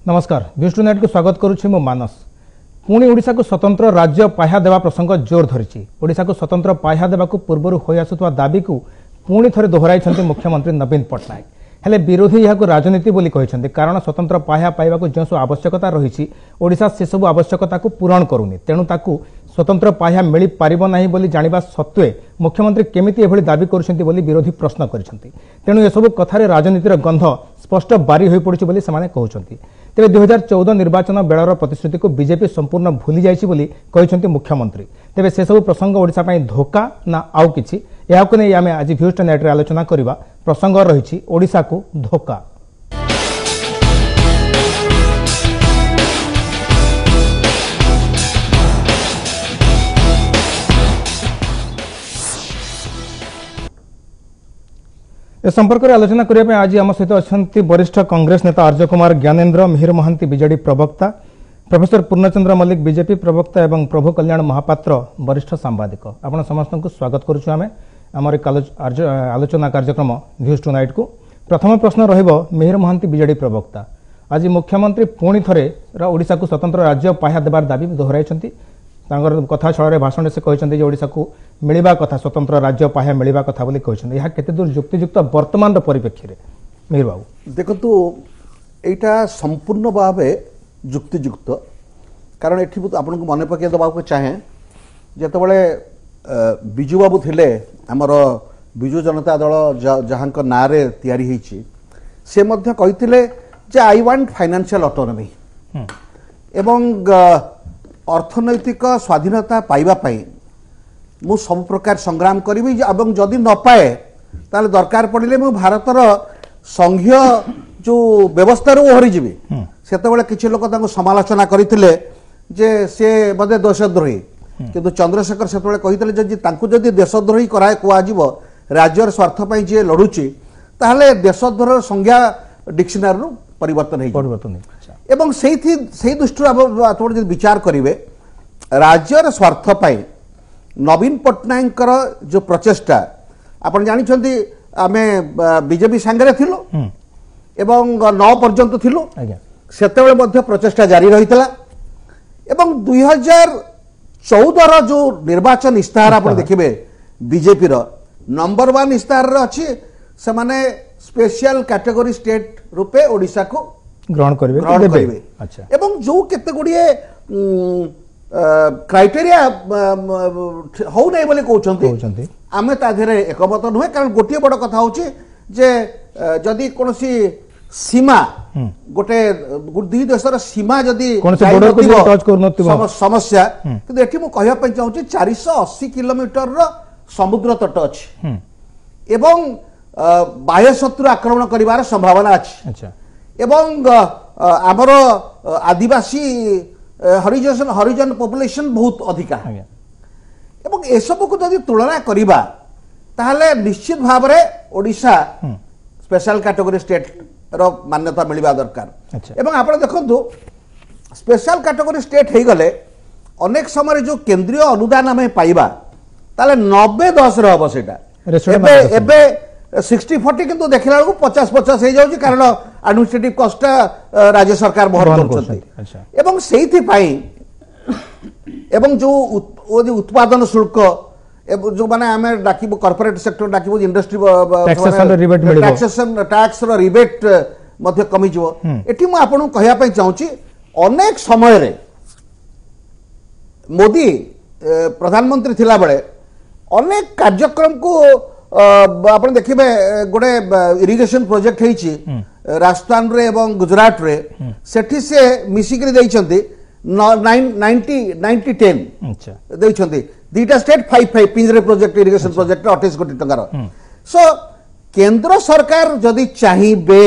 नमस्कार news to night को स्वागत करुछि मो मानस। पुणी ओडिशा को स्वतंत्र राज्य पाह्या देवा प्रसंग जोर धरिछि। ओडिशा को स्वतंत्र पाह्या देवा को पूर्व होई आसुतवा दाबी को पुणी थरे दोहराइछन्ते मुख्यमंत्री नवीन पट्टनायक। हेले विरोधी यहाको राजनीति बोली कहिछन्ते, कारण स्वतंत्र पाह्या पाइबा को जो आवश्यकता रही ओडिशा से सब आवश्यकता को पूरण करूनी, तेणु ताकू स्वतंत्र पाह्या मिली पारिबो नाही बोली जानिबा सत्वे मुख्यमंत्री केमिति एभली दाबी करुछन्ते बोली विरोधी प्रश्न करिछन्ते। तेणु एसबु कथारे राजनीतिर गंध स्पष्ट बारी होई पड़िछि बोली सेमाने कहउछन्ति। तेबे 2014 निर्वाचन बेलर प्रतिश्रुति को बीजेपी संपूर्ण भूली जाइछि बोली कहिछन्ति मुख्यमंत्री। तेबे से सब प्रसंग ओडिशा पई धोखा ना आउ किछि, याको नै आमे आज न्यूज टू नाइट रे आलोचना करिबा। प्रसंग रहिछि ओडिशा को धोखा। ए संपर्क में आलोचना करने आज आम सहित अच्छा वरिष्ठ कांग्रेस नेता आर्य कुमार ज्ञानेन्द्र, मिहिर महांती बीजेडी प्रवक्ता, प्रोफेसर पूर्णचंद्र मल्लिक बीजेपी प्रवक्ता और प्रभु कल्याण महापात्र वरिष्ठ सांबादिक। आपण समस्त को स्वागत करुछु आमे आमर आलोचना कार्यक्रम न्यूज टू नाइट को। प्रथम प्रश्न रहिबो मिहिर महांती बीजेडी प्रवक्ता। आज मुख्यमंत्री पुणी थरे ओडिशा को स्वतंत्र राज्य पाह्या देबार दाबी दोहराइछन्ति। तांगर कथा छଳରେ भाषण से कहते जे ओडिशा को मिलवा कथा, स्वतंत्र राज्य पाह्या मिलवा कथा बोली कहते। यह केते दूर युक्तियुक्त वर्तमान परिप्रेक्षी रे मिहिर बाबू? देखंतु एटा संपूर्ण भावे युक्तियुक्त, कारण एठी आपन को मने पके दबाव को चाहे जेतबळे बिजू बाबू थिले हमर बिजू जनता दल जहां नारे तैयारी होईची, से मध्य कहिथिले जे आई वांट फाइनेंशियल ऑटोनॉमी एवं अर्थनैतिक स्वाधीनता पाइबा पाई मु सब प्रकार संग्राम करी एवं जदि न पाए ताले दरकार पड़िले मु भारतर संघीय जो व्यवस्था रू ओहरी जीवी। सेतेबेले किछि लोक तांको समालोचना करिथिले जे से बदे देशद्रोही, किंतु चंद्रशेखर सेतेबेले कहिथिले जे तांको जदि देशद्रोही कराए कुआ जीवो राज्यर स्वार्थ पई जे लडुची ताहले देशद्रोह संज्ञा डिक्शनरी रू परिवर्तन एवं से दृष्टि आप विचार करेंगे राज्यर स्वार्थ पाई नवीन पट्टनायक जो प्रचेष्टा आपन जानी आमे बीजेपी सांगरे थिलु एवं 9 पर्यंत थिलु सेतेबेले मध्य प्रचेष्टा जारी रहितला एवं 2014 जो निर्वाचन इस्ताहार आप देखिबे बीजेपी रो नंबर 1 इस्ताहार रे अछि से माने स्पेशल कैटेगरी स्टेट रूपे ओडिशा को ग्रहण करिवे। अच्छा, एवं जो केते गुडिये क्राइटेरिया हो नै बोले कहउछन्ती आमे ता धरे एकमत नहे, कारण गोटिए बड़ कथा होछि जे जदि कोनसी सीमा गोटे दुई देशर सीमा जदि बॉर्डर को टच करनथिबो समस्या, किंतु एठी मु कहया पय चाहूछि 480 किलोमीटर रो समुद्र तट अछि एवं बाह्य शत्रु आक्रमण करिवार संभावना अछि। अच्छा, एवं आमर आदिवासी हरिजन पॉपुलेशन बहुत अधिका एवं एसबू को जदि तुलना करिबा ताहले निश्चित भाव रे ओडिशा स्पेशल कैटेगरी स्टेट रो मान्यता मिलिबा दरकार। एवं आपण देखंतु स्पेशल कैटेगरी स्टेट हे गले अनेक समय जो केंद्रीय अनुदान हमें पाइबा ताले 90-10 रे हबो सेटा एबे 60-40 किंतु देखला को 50-50 हो जाउची, कारण एडमिनिस्ट्रेटिव कॉस्ट राज्य सरकार बहन करछथि एवं सेहिथि पाई एवं जो उत्पादन शुल्क जो माने हमें डाकिबो कॉर्पोरेट सेक्टर डाकिबो इंडस्ट्री टैक्सेशन टैक्स रो रिबेट मध्ये कमी जबो। एठी मु आपन कहया पय चाहूची अनेक समय रे मोदी प्रधानमंत्री थिला बेले अनेक कार्यक्रम को आप देखिए गोटे इरिगेशन प्रोजेक्ट होईची राजस्थान रे एवं गुजरात रे सेठी से मिसिकरी देइछन्ती 90-10 देइछन्ती दीटा स्टेट 5 पिंजरे प्रोजेक्ट इरिगेशन प्रोजेक्ट 28 कोटी टंकार। सो केंद्र सरकार जदि चाहिबे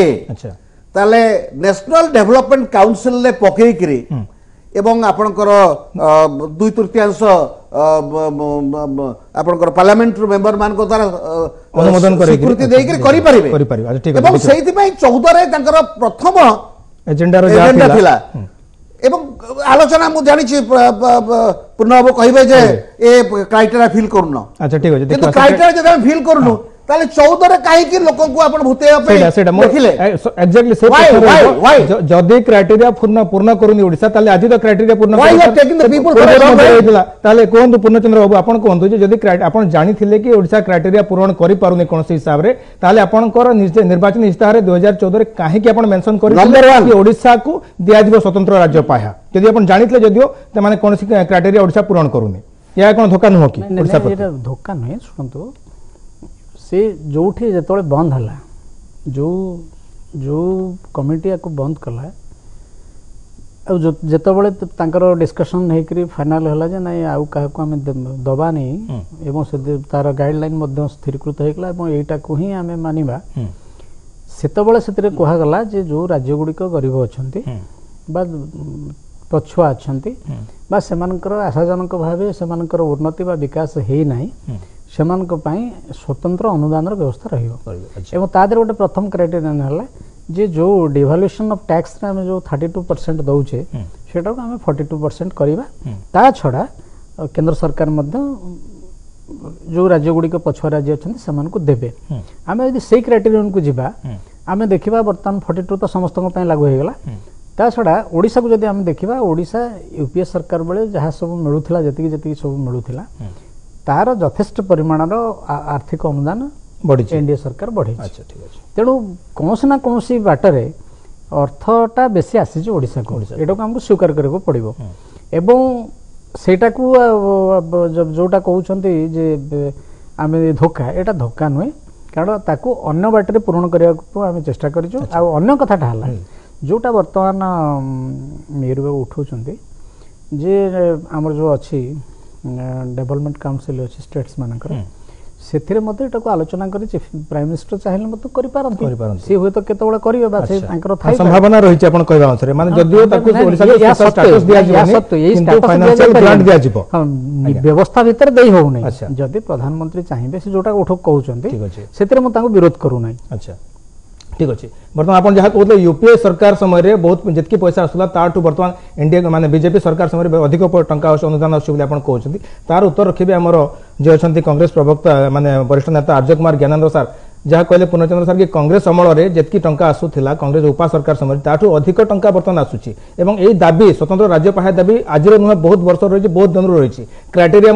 ताले नेशनल डेवलपमेंट काउंसिल ले पकेइकरी एवं आपनकर 2/3 आपनकर पार्लियामेंट मेंबर मान को द्वारा अनुमोदन स्वीकृति देइकरी करि परिबे एवं सेहिति पई 14 रे तंकर प्रथम एजेंडा थिला एवं आलोचना मु जानि छी पूर्णबाबू कहिबे जे ए क्राइटेरिया फिल करनो। अच्छा, ठीक अछि, किंतु क्राइटेरिया जदि हम फिल करनु ताले 14 रे काहे कि लोकन को आपण भूतेया पे देखिले एग्जैक्टली से जदी क्राइटेरिया पूर्ण करूनी ओडिसा ताले आज तो क्राइटेरिया पूर्ण ताले कोन पूर्णचंद्र बाबू आपण कोन जे जदी आपण जानि थिले कि ओडिसा क्राइटेरिया पूर्ण करि पारुनी कोन हिसाब रे ताले आपनकर निर्वाचन इस्ताहार 2014 रे काहे कि आपण मेंशन करि कि ओडिसा को दिया जिवो स्वतंत्र राज्य पाया जदी आपण जानितले जदियो त माने कोन क्राइटेरिया ओडिसा पूर्ण करूनी या कोन धोखा न हो कि ओडिसा पर धोखा नहीं सुनतो से जोठी जेतोले बंद हला जो कमिटी को बंद कला जेतबले तांकर डिस्कशन हेकरी फाइनल हला जे नहीं आउ काहा को हमें दबा नहीं एवं से तार गाइडलाइन मध्ये स्थिरीकृत हेकला एवं एटा को ही हमें मानिबा सेतबले सेतरे कोहा गला जे जो राज्य गुडी को गरीब अछंती बा पछुआ अछंती बा सेमानकर आशाजनक भावे सेमानकर उन्नति बा विकास हे नाही सेमानक पई स्वतंत्र अनुदान व्यवस्था रहिबो एवं तादर गोटे प्रथम क्राइटेरिया हला जे जो डिवैल्यूएशन ऑफ टैक्स रे हमें जो 32% दउचे सेटा को हमें 42% करिबा ता छडा केंद्र सरकार मध्ये जो राज्य गुडी को पछुआ राज्य अछंती सेमान को देबे हमें यदि सेई क्राइटेरिया को जिबा हमें देखिबा वर्तमान 42 तो समस्त को पई लागू हे गेला ता छडा ओडिसा को जदि हम देखिबा ओडिसा यूपीए सरकार बेले जहा सब मिलुथिला जति सब मिलुथिला तार यथेष्ट परिमाणर आर्थिक अनुदान बढ़ी एनडीए सरकार बढ़ी। अच्छा ठीक है तेणु कौन ना कौन बाटर अर्थटा बेसी आसी ओडिसा को एटा को हमको स्वीकार करको पड़िबो एवं सेटा को जोटा कहउछंती जे आमे धोखा एटा धोखा नुहे कारण ताको अन्य बाटरे पूर्ण करिया को आमे चेष्टा करिजो आ अन्य कथाटा हला जोटा वर्तमान मेयर बाबू उठाउछंती जे हमर जो अछि डेवलपमेंट काउंसिल अछि स्टेट्स मानकर सेथिरे मते एटा को आलोचना करि प्राइम मिनिस्टर चाहेले मते करि पारन से होय तो केतबेला करियो बा से तांकर थाई संभावना रहि छै अपन कहबा अनुसार माने जदियो ताको ओडिसा के स्टेटस दिया जिवो किंतु फाइनेंशियल ग्रांट दिया जिवो व्यवस्था भीतर देई हो नै जदि प्रधानमंत्री चाहिबे से जोटा उठो कहउचंती सेथिरे म तांको विरोध करू नै। अच्छा ठीक अच्छे बर्तमान आप जहाँ कहते यूपीए सरकार समय बहुत जितकी पैसा आसला ताठू बर्तमान एनडीए माने बीजेपी सरकार समय अधिक टंका अनुदान आसुच्च तार उत्तर रखिए आमर जे अच्छा कांग्रेस प्रवक्ता माने वरिष्ठ नेता आर्य कुमार ज्ञानेन्द्र सार जहाँ कहले पूर्णचंद्र सार कि कांग्रेस अमल में जितकी टंका आसूला कांग्रेस उपा सरकार समय ताठू अधिक टंका बर्तमान आसूची एवं यही दाबी स्वतंत्र राज्य पाह्या दाबी आज नुहे बहुत वर्ष रही बहुत दिन रही क्राइटेरिया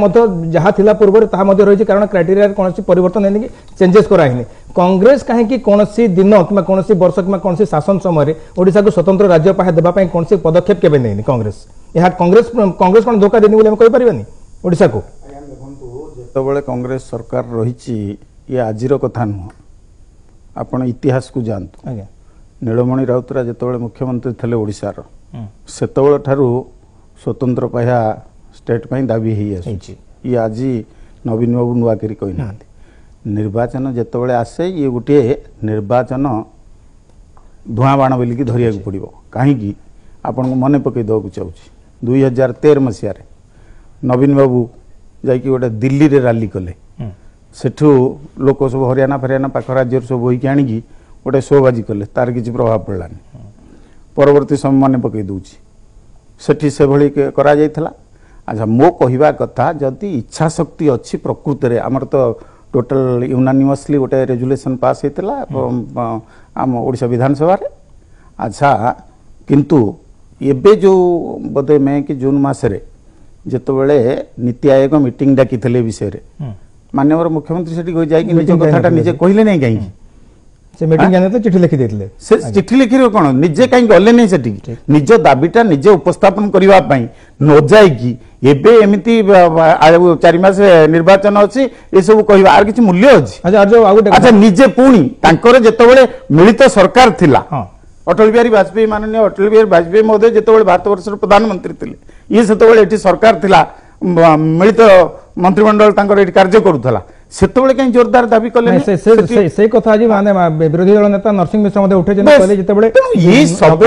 जहाँ थिला पूर्व रही कारण क्राइटेरिया कौन परिवर्तन है कि चेंजेस कराइनी कांग्रेस कहीं कौन दिन कि कौन वर्ष कि कौन शासन समय ओडिशा को स्वतंत्र राज्य पाह्या देवाई कौन पदक्षेप केबे नहीं कांग्रेस यह कांग्रेस कौन धोखा देनी बोले कहि परिबानी ओडिशा को जेतबेले कांग्रेस सरकार रही ये आजिर कथा नुह आपण इतिहास को जानतु नीलमणि राउतराय जेतबेले मुख्यमंत्री थे ओडिशार सेतबेले ठारू स्वतंत्र पाह्या स्टेट पई दाबी हे आछि ये आज नवीन बाबू नुआ करी कहि नांती निर्वाचन जेतबेले आसे ये गोटे निर्वाचन धुआं बाण बोलिकी धरिया को पड़ो कहीं आपन को मन पकई देवाक चाहूँ 2013 मसीह नवीन बाबू जाकि गोटे दिल्ली रे रैली कले सेठू लोक सब हरियाणा फरियाणा पाख राज्य सब बोईकी आणिकी गोटे शोबाजी कले तार किसी प्रभाव पड़लानी परवर्ती समय मन पकई दूची सेठी से भली करा जायथला। अच्छा मो कहवा कथा जदि इच्छा शक्ति अच्छी प्रकृत रे हमर तो टोटल यूनानिमसली गोटे रेजुलेशन पास होता आम ओडिशा विधानसभा रे। अच्छा किंतु एबे जो बोधे मे कि जून मासरे जेतबेले नीति आयोग मीटिंग डाकी विषय रे माननीय मुख्यमंत्री सेठी गई जाई कि निज कथाटा निजे कहले नै कहीं से मीटिंग जाने तो चिट्ठी लिखि देथिले से चिट्ठी लिखिरो कोन निजे कहीं गले नै सेठी निज दाबीटा निजे उपस्थापन करिवा पई न जाई कि एबे एमिति 4 मास निर्वाचन अछि ए सब कहबा आर किछि मूल्य अछि। अच्छा निजे पुणी तांकर जेतबेले मिलित सरकार थिला अटल बिहारी वाजपेयी माननीय अटल बिहारी वाजपेयी महोदय जेतबेले भारत वर्षर प्रधानमंत्री थिले ये सेतबेले एठी सरकार थिला मिलित मंत्रिमंडल तांकर एठी कार्य करूथला सेतबेले कहीं जोरदार दाबी कले से कथा आज माने विरोधी दल नेता नरसिंह मिश्र मध्ये उठे कहले जेतबेले ये सब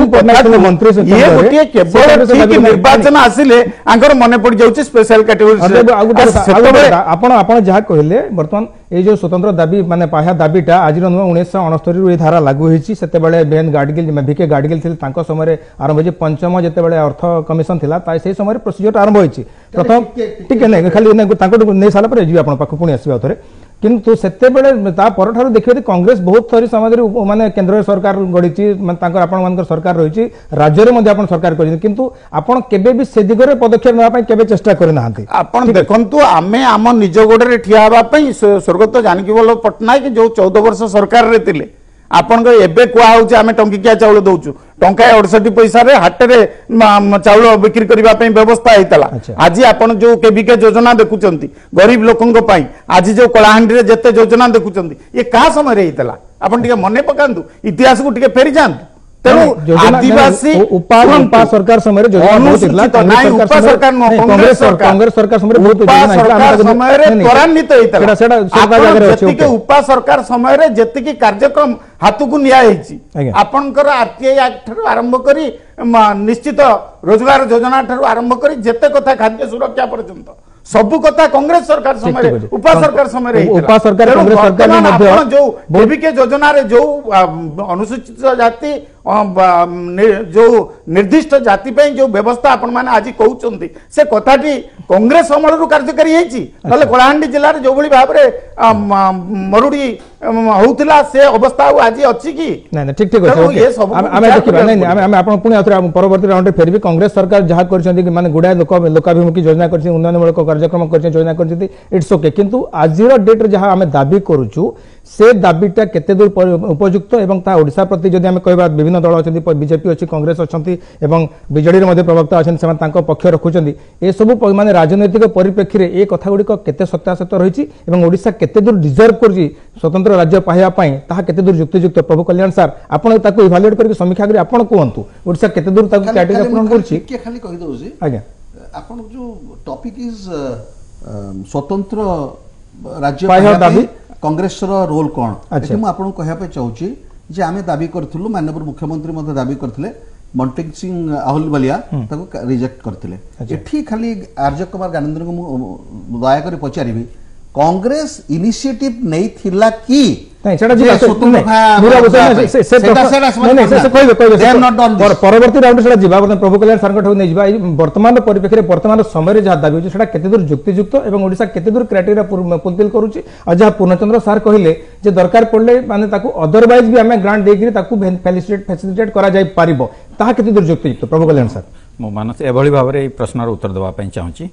मंत्री ये गोटे केवल ठीक निर्वाचन आसिले आंकर मने पड़ जाउची स्पेशल कैटेगरी आपण जहा कहले वर्तमान ये जो स्वतंत्र दाबी माने पाह्या दाबीटा आज 1969 रु धारा लागू होईची सेतेबेले बेन गाडगिल भिके गाडगिल थिले तांको समय आरंभ होईची पंचम जेतेबेले अर्थ कमिशन थिला ताई से समय प्रोसीजर आरंभ होईची प्रथम ठीक है नै खाली तांको नै साला पर जी आपण पाख पुणी आसीबा थरे किंतु सेतेबेले ता परठारु देखिबे कांग्रेस बहुत थरी समाज रे माने केंद्र सरकार गढिची माने तांकर आपण मानकर सरकार रहिची राज्य रे मध्ये आपण सरकार करिन किंतु आपण केबे भी से दिगरे पदक्षेप नवा पई केबे चेष्टा करि नाहंती आपण देखंतु आमे आम निज गोडरे ठिया हवा पई स्वर्गत जानकी वल्लभ पटनायक जो 14 वर्ष सरकार रे तिले आपण एबे कुआ होउचे आमे टंकिकिया चाउल दउचु टंका 68 पैसा रे हाट रे चाउल बिक्री करबा पई व्यवस्था हेतला आज आपण जो केबीके योजना देखुचंती गरीब लोकन को पई आज जो कलाहांडी रे जते योजना देखुचंती ये का समय रे हेतला आपण टिके मने पकांतु इतिहास को टिके फेरी जांतु तेणु आदिवासी उपा सरकार समय कांग्रेस सरकार समय त्वरान्वित होता उपा सरकार समय जेतिकी कार्यक्रम हाथ को निया आपणकर आरटीआई एक्ट ठारू आरंभ करी निश्चित रोजगार योजना ठारू आरंभ करी जेते कथा खाद्य सुरक्षा पर्यंत सबु कथा कांग्रेस सरकार समय उपा सरकार समय उपा सरकार कांग्रेस सरकार जो केबीके योजना रे जो अनुसूचित जाति जो निर्दिष्ट जाति पे जो व्यवस्था आपण माने आज कहउचंती से कथाटी कांग्रेस अमलरू कार्यकारी हेची नले कलाहांडी जिल्ला रे जो बळी भाबरे मरुडी होउतला से अवस्था आज अछि की नहीं ठीक ठीक अछि आमे देखिबा नहीं आमे आपण पुनी परवर्ती राउंड रे फेरबी कांग्रेस सरकार जहा करछंती कि माने गुडा लोकाभिमुखी योजना करछि उन्नयनमूलक कार्यक्रम करछि योजना करछि इट्स ओके किंतु आजिर डेट रे जहा आमे दाबी करूछु से दाबीटा केते दूर उपयुक्त एवं ता ओडिसा प्रति जदि आमे कहबा विभिन्न दल अछंती बीजेपी अछि कांग्रेस अछंती एवं बीजेडी रे मध्ये प्रवक्ता अछंती समान तांको पक्ष रखुचंती ए सब माने राजनैतिक परिप्रेक्षी रे ए कथा गुडी को केते सत्यासत्य रहिछि एवं ओडिसा केते दूर डिजर्व करछि स्वतंत्र राज्य पाहिया पई ताहा केते दूर युक्तियुक्त प्रभु कल्याण सर आपण ताको इवालुएट करके समीक्षा करी आपण कोहंतु ओडिसा केते दूर ताको कैटेगरी पूर्ण करछि के खाली कहि दोछि आज्ञा आपण जो टॉपिक इज स्वतंत्र राज्य पाहिया दाबी कांग्रेस रोल कौन अच्छा मु आपन कहया पे चाहूची जे आमे दाबी करथुलु माननीय मुख्यमंत्री मध्ये दाबी करथिले मॉन्टेग सिंह आहलुवालिया ताको रिजेक्ट करथिले एठी खाली आर्य कुमार ज्ञानेंद्र को दया करी पचारिबी कांग्रेस इनिशिएटिव नै थिला की नहीं सेटा जी परवर्ती राउंड सेटा जीवा प्रभु कल्याण सरकार ठो नै जीवा वर्तमान परिप्रेक्षी रे वर्तमान समय रे जा दाबी होची सेटा केते दूर युक्तियुक्त एवं ओडिसा केते दूर क्राइटेरिया फुलफिल करूची आ जहा पूर्णचंद्र सर कहिले जे दरकार पड़ले माने ताकू अदरवाइज भी हमें ग्रांट देगिरी ताकू फैसिलिटेट करा जाय पारिबो ताहा केते दूर युक्तियुक्त प्रभु कल्याण सर मो मानस एभली भाबरे प्रश्नर उत्तर देबा पई चाहूची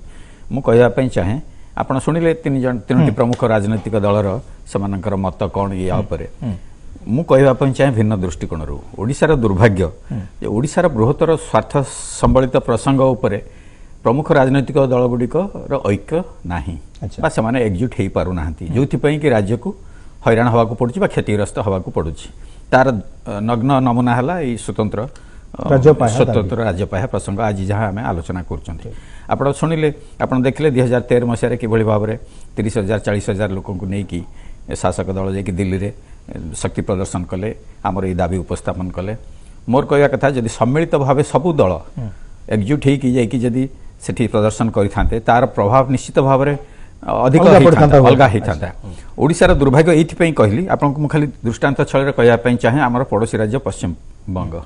मु कहया पई चाहे आपण सुनिले तीनोटी प्रमुख राजनैतिक दलर सेमानकर मत कौन या उपरे मु कहबा पई चाहे भिन्न दृष्टिकोण रु ओडिसार दुर्भाग्य जे ओडिसार बृहत्तर स्वार्थ संबलित प्रसंग उपरे प्रमुख राजनैतिक दल गुडिक रो ऐक्य नाही बा सेमाने एकजुट हेई पारु नाहंती जोथि पई कि राज्य को हैरान हवा को पडुची बा क्षतिग्रस्त हवा को पडुची तार नग्न नमूना हला ई स्वतंत्र राज्यपाह प्रसंग आज जहाँ आम आलोचना कर आपण शुणिले आप देखिले 2013 मसीह किभली भाव में 30,000 40,000 लोक नहीं शासक दल जाकि दिल्ली रे शक्ति प्रदर्शन कले आमर ये दाबी उपस्थापन कले मोर कहवा कथा जदि सम्मिलित भाव सबू दल एकजुट होगी सेठी प्रदर्शन करते तार प्रभाव निश्चित भाव में अधिक अलग होता ओडिशार दुर्भाग्य ये कहली आपको खाली दृष्टांत छल कहवाई चाहे आमर पड़ोशी राज्य पश्चिम बंग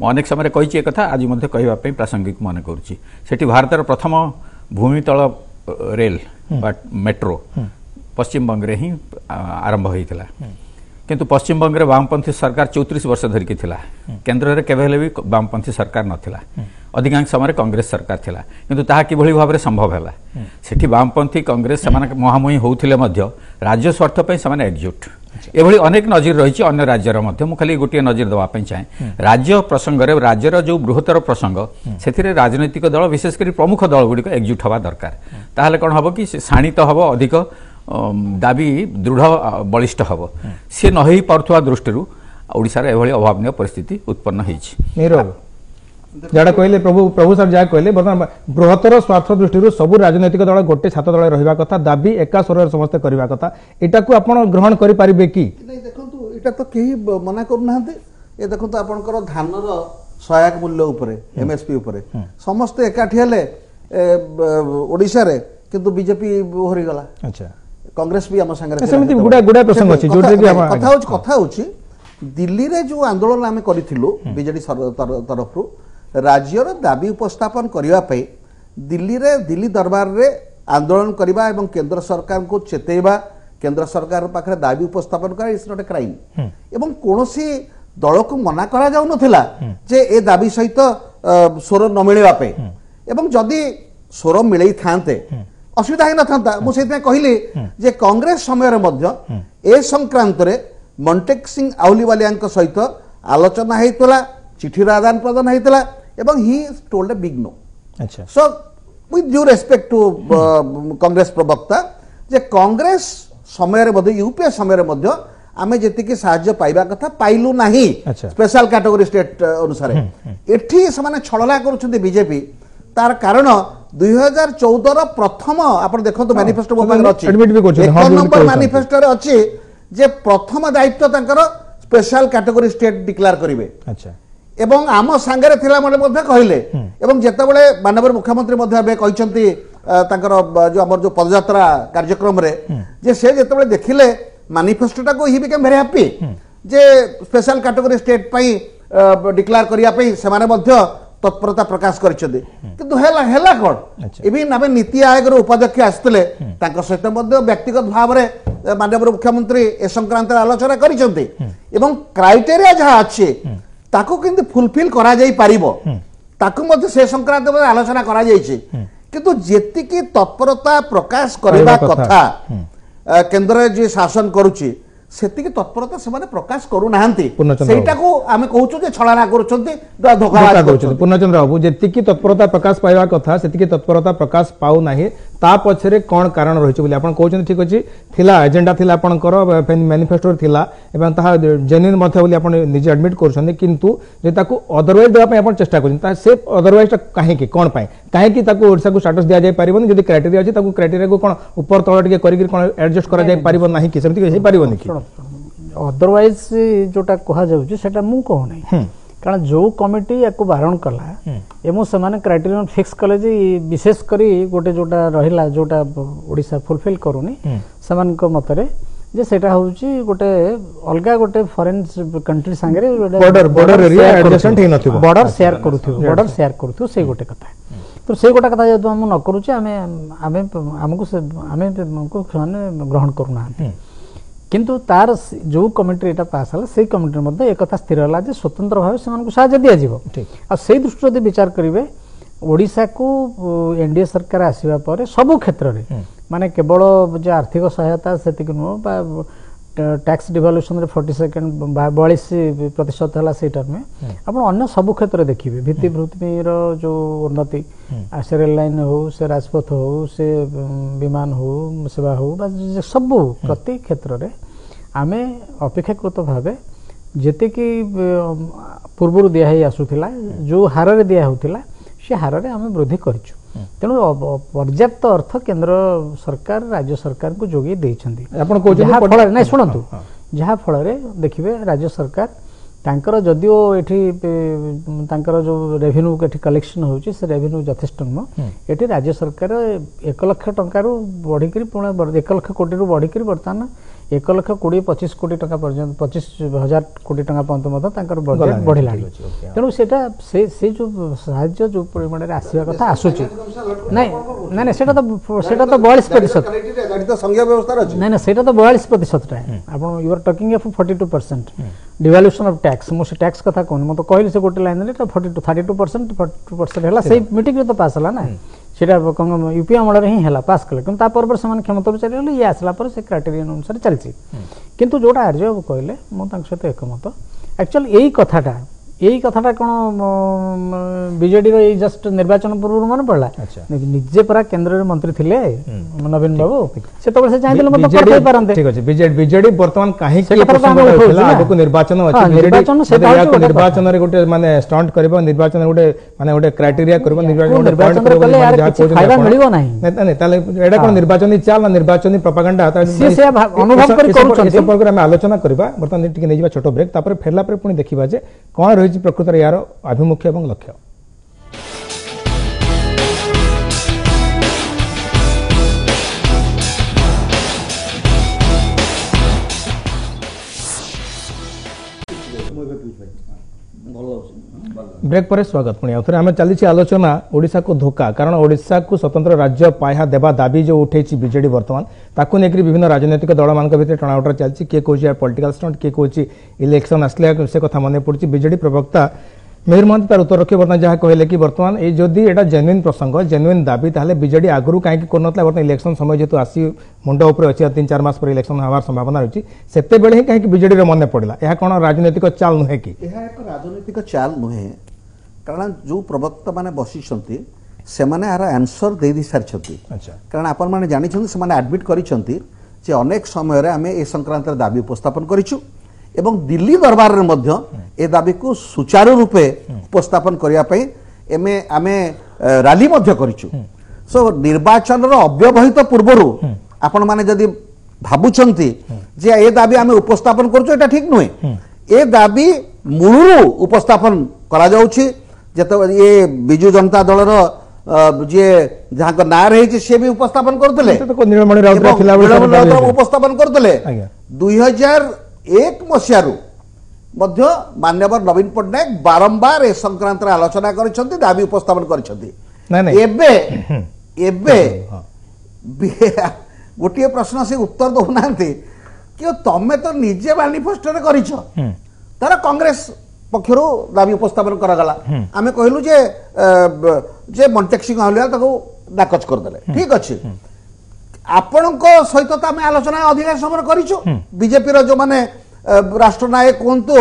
अनेक समय कही एक कथा आज कहवाई प्रासंगिक मन करुँची भारतर प्रथम भूमितल रेल मेट्रो पश्चिम बंग रे ही आरंभ होता किंतु पश्चिम बंग रे वामपंथी सरकार 34 वर्ष धरिकी थिला केंद्र रे केबे भी वामपंथी सरकार नथिला अधिकांश समय कांग्रेस सरकार थिला किंतु ताहा किभली भाव रे संभव हैला सेठी वामपंथी कांग्रेस समान महामुही होउथिले मध्य राज्य स्वार्थ पे समान एकजुट एभली अनेक नजर रही अन्य राज्यर मध्य मु खाली गोटे नजर देवा चाहे राज्य प्रसंग रे राज्यर जो बृहत्तर प्रसंग से राजनैतिक दल विशेषकर प्रमुख दल गुड़िक एकजुट हवा दरकार ताहले कौन हम कि शाणित हम अधिक दाबी दृढ़ बलिष्ठ हम सी नही पारुवा दृष्टि ओडिशार एभली अभावनीय परिस्थिति उत्पन्न होइछि जड़ा कहले प्रभु प्रभु सर जहाँ कहले बर्तमान बृहत्तर स्वार्थ दृष्टि सब राजनैतिक दल गोटे छात तले रहिबा कथा दाबी एका स्वर समस्त करबा कथा एटा को आपण ग्रहण करि परिबे कि नहीं देखंतु एटा तो केही मना करू नाहंते ए देखंतु आपनकर धानर सहायक मूल्य ऊपर एमएसपी ऊपर समस्त एकाठी हेले ओडिसा रे किंतु बीजेपी होरी गला अच्छा कांग्रेस भी हम संगे सेमति गुडा गुडा प्रसंग अछि जोटे कि कथा होछि दिल्ली रे जो आंदोलन आमे करिथिलु बीजेडी तरफ रु राज्यर दाबी उपस्थापन करने दिल्ली रे दिल्ली दरबार रे आंदोलन करबा एवं केंद्र सरकार को चेतेबा केंद्र सरकार पाखे दाबी उपस्थापन करा इट्स नॉट ए क्राइम एवं कोनोसी दल को मना करा जाउ नथिला जे ए दाबी सहित स्वर न मिलवा पे एवं जदि स्वर मिलई थांते असुविधा ही न थांता मु सेते कहली जे कांग्रेस समय रे मध्य ए संक्रांत रे मंटेक सिंह आउलीवालिया सहित आलोचना हेतला चिठीर आदान प्रदान हेतला एवं he told a big no अच्छा so with due respect to Congress प्रवक्ता जे कांग्रेस समय रे मध्य यूपीए समय रे मध्य आमे जेतिकी साहाय्य पाइबा कथा पाइलु नाही अच्छा। स्पेशल कैटेगरी स्टेट अनुसार एठी समाने छळला करूछन्ती बीजेपी तार कारण 2014 रो प्रथम आपण देखंतु मैनिफेस्टो मोबाइल अछि एडमिट भी करछन्ती एक हां नंबर मैनिफेस्टो रे अछि जे प्रथम दायित्व तांकर स्पेशल कैटेगरी स्टेट डिक्लेयर करिवे अच्छा एवं आम सांगरे थिला मने मध्ये कहिले एवं जेतेबेले माननीय मुख्यमंत्री मध्ये अबे कहिसंती तांकर जो हमर जो पदयात्रा कार्यक्रम रे जे से जेतेबेले देखिले मैनिफेस्टोटा को he become very happy J special category state पई डिक्लेयर करिया पई सेमाने मध्ये तत्परता प्रकाश करिसथि किंतु हेला हेला कोन इबिन आबे नीति आयोग रो उपाध्यक्ष आस्तले तांकर सहित मध्ये व्यक्तिगत भाव रे माननीय मुख्यमंत्री ए संक्रांत आलोचना करिसथि एवं क्राइटेरिया जहा अछि ताको किंतु फुलफिल करा जाई पारिबो ताको मध्ये से संक्रांत मध्ये आलोचना करा जाईछि किंतु जेतिकी तत्परता प्रकाश करबा कथा केंद्र जे शासन करूछि सेतिकी तत्परता सेमाने प्रकाश करू नाहंती सेटा को आमे कहूछु जे छळाना करूछंती धोखा करूछंती पूर्णचंद्र बाबू जेतिकी तत्परता प्रकाश पाइबा कथा सेतिकी तत्परता प्रकाश पाउ नाही ता पछरे कोन कारण रहिछ बोली आपण कहउछंती ठीक अछि थिला एजेंडा थिला आपणकर मैनिफेस्टो थिला एवं ता जेन्युइन मध्ये बोली आपण निजे एडमिट करूछंती किंतु जे ताकू अदरवाइज देबा पय आपण चेष्टा करिन ता से अदरवाइज काहे की कोन पय काहे की ताकू ओडिसा को स्टेटस दिया जाय परिबन जदी क्राइटेरिया अछि ताकू क्राइटेरिया को कोन ऊपर तळ टिके करि कोन एडजस्ट करा जाय परिबन नाही कि सेमति हे परिबन कि अदरवाइज जोटा कहा जाउची सेटा मु कहू नै कारण जो कमिटी याको बारण कला एमो समान क्राइटेरियन फिक्स कले जे विशेष करी गोटे जोटा रहिला जोटा ओडिसा फुलफिल करूनी समान को मतरे जे सेटा होउची गोटे अलगा गोटे फॉरेन कंट्री संगे बॉर्डर एरिया एडजस्टमेंट हे नथिबो बॉर्डर शेयर करूथु से गोटे कथा तो से गोटे कथा जदि हम न करूची हमको ग्रहण करूना किंतु तार जो कमिटी एटा पास हला से कमिटी मध्ये एक कथा स्थिर हला जे स्वतंत्र भाव से मानको साहाय्य दिया जीवो आ से दृष्टि यदि विचार करिवे ओडिसा को एनडीए सरकार आसीबा परे सब क्षेत्र रे माने केवल जे आर्थिक सहायता सेतिक नो बा टैक्स डिवैल्यूएशन रे 42% हला सेटा में आपण अन्य सब क्षेत्र देखिबे भित्तिभूमि रो जो उन्नति से रेल लाइन हो से राजपथ हो से विमान हो सेवा हो बा सब प्रति क्षेत्र रे आमे अपेक्षाकृत भाबे जेते कि पूर्व दिया है आसुथिला जो हार रे दिया होथिला से हार रे आमे वृद्धि करछु तेणु पर्याप्त अर्थ केंद्र सरकार राज्य सरकार को जोगी देइछंती आपण को जहा फल नै सुनंतु जहा फल रे देखिबे राज्य सरकार तांकर जदियो एठी तांकर जो रेवेन्यू एठी कलेक्शन होउची से रेवेन्यू यथेष्ट न एठी राज्य सरकार 1 लाख टंका रु बढ़ी करी पुणे 1 लाख कोटी रु बढ़ी करी वर्तमान 1 लाख 25 कोटी टका पर्यंत 25,000 कोटी टका पर्यंत मत तांकर बजेट बढ़िला तेणु सेटा से जो साहाय्य जो परिमाण रे आसीबा कथा आसुची नै सेटा तो 42% गाड़ी संख्या व्यवस्था अछि नै सेटा तो 42% रे आपण you are talking of 42% devaluation of tax मो से टैक्स कथा कोन म तो कहली से गोटे लाइन रे 32% 42% हला से मीटिंग रे तो पास हला ना सेटा यूपी अमल ही है पास कले कि पर से क्षमता विचार ये आसला पर से क्राइटेरियन अनुसार चलती किंतु जोटा आर्य बाबू कहले मुझे सहित एकमत एक्चुअली यही कथाटा कौन बीजेडी रो जस्ट निर्वाचन पूर्व मन पड़ला निजे परा केंद्र मंत्री थिले नवीन बाबू से तो से चाहिए मत करते पारंते ठीक अछि बीजेडी वर्तमान काहे के आगो निर्वाचन अछि निर्वाचन रे गोटे माने स्टंट करबो निर्वाचन गोटे माने गोटे क्राइटेरिया करबो निर्वाचन करबो फायदा मिलिबो नाही नै ताले एडा कोन निर्वाचन चाल निर्वाचन प्रोपागेंडा से अनुभव करि करूछन से पर हम आलोचना करबा वर्तमान टिके नै जिबा छोटो ब्रेक तापर फेरला पर पुनी देखिबा जे कोन रहि प्रकृतर यार आभिमुख्य एवं लक्ष्य ब्रेक पर स्वागत पुणी आउ थे आम चली आलोचना ओडिशा को धोखा कारण ओडिशा को स्वतंत्र राज्य पाया देवा दाबी जो उठे बीजेडी वर्तमान ताकू लेकर विभिन्न राजनैतिक दल मान भितर टणाउटा चलती किए कौन पॉलिटिकल स्टंट किए कौन इलेक्शन आसले से कथा मन पड़ी बीजेडी प्रवक्ता मेहर महांती तार उत्तर रखिए बर्तमान जहाँ कहले कि बर्तमान ये जदि एटा जेन्युइन प्रसंग जेन्युइन दाबी ताहले बीजेडी आगुरी कहीं कर बर्तमान इलेक्शन समय जेहतु आसी मुंड उपर अच्छी 3-4 मास पर इलेक्शन हमार संभावना रही से ही कहीं बीजेडी मन पड़ा यह कौन राजनैतिक चाल नुहे कि एक राजनैतिक चाल नुहे कारण जो प्रवक्ता मैंने बसी से यार आंसर दे दी सारी कारण आपण मैंने जानी से आडमिट कर अनेक समय आम ए संक्रांत दाबी उपस्थापन करूँ एवं दिल्ली दरबार रे मध्य ए दाबी को सुचारू रूपे उपस्थापन करने आम रैली सो निर्वाचन अव्यवहित पूर्वर आपण मैंने जदि भावुंट जे ए दाबी आम उपस्थापन करूँ ठीक नुहे ए दाबी मूलरू उपस्थापन करा ये विजु जनता दलर जे जहाँ ना रही सी भी उपस्थापन करते उपस्थापन करते 2001 मसीहारू मान्यवर नवीन पट्टनायक बारंबार ए संक्रांत आलोचना कर दाबी उपस्थापन कर गोटे प्रश्न से उत्तर दौना कि तमें तो निजे मैनिफेस्टो कर तार कांग्रेस पक्षर दाबी उपस्थापन करागला आम कहलु जे मंटेक सिंह हलिया नाकच करदे ठीक अच्छे आपण सहित तो आम आलोचना अधिकार समय कर बीजेपी जो माने राष्ट्र नायक कहतु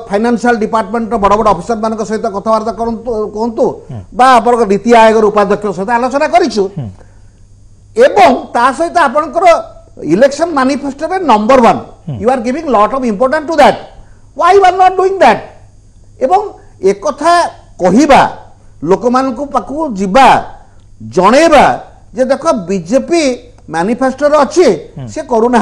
फाइनेंशियल डिपार्टमेंट बड़ बड़ ऑफिसर मान सहित कथबार्ता कहतु बा नीति आयोग उपाध्यक्ष सहित आलोचना करूँ सहित आपणकर इलेक्शन मैनिफेस्टो रे number 1 you are giving lot of importance to that why you are not doing that एवं एक कथा कहिबा लोक मान को पाकू जिबा जणेबा जे देखो बीजेपी मैनिफेस्टो अच्छे से करूना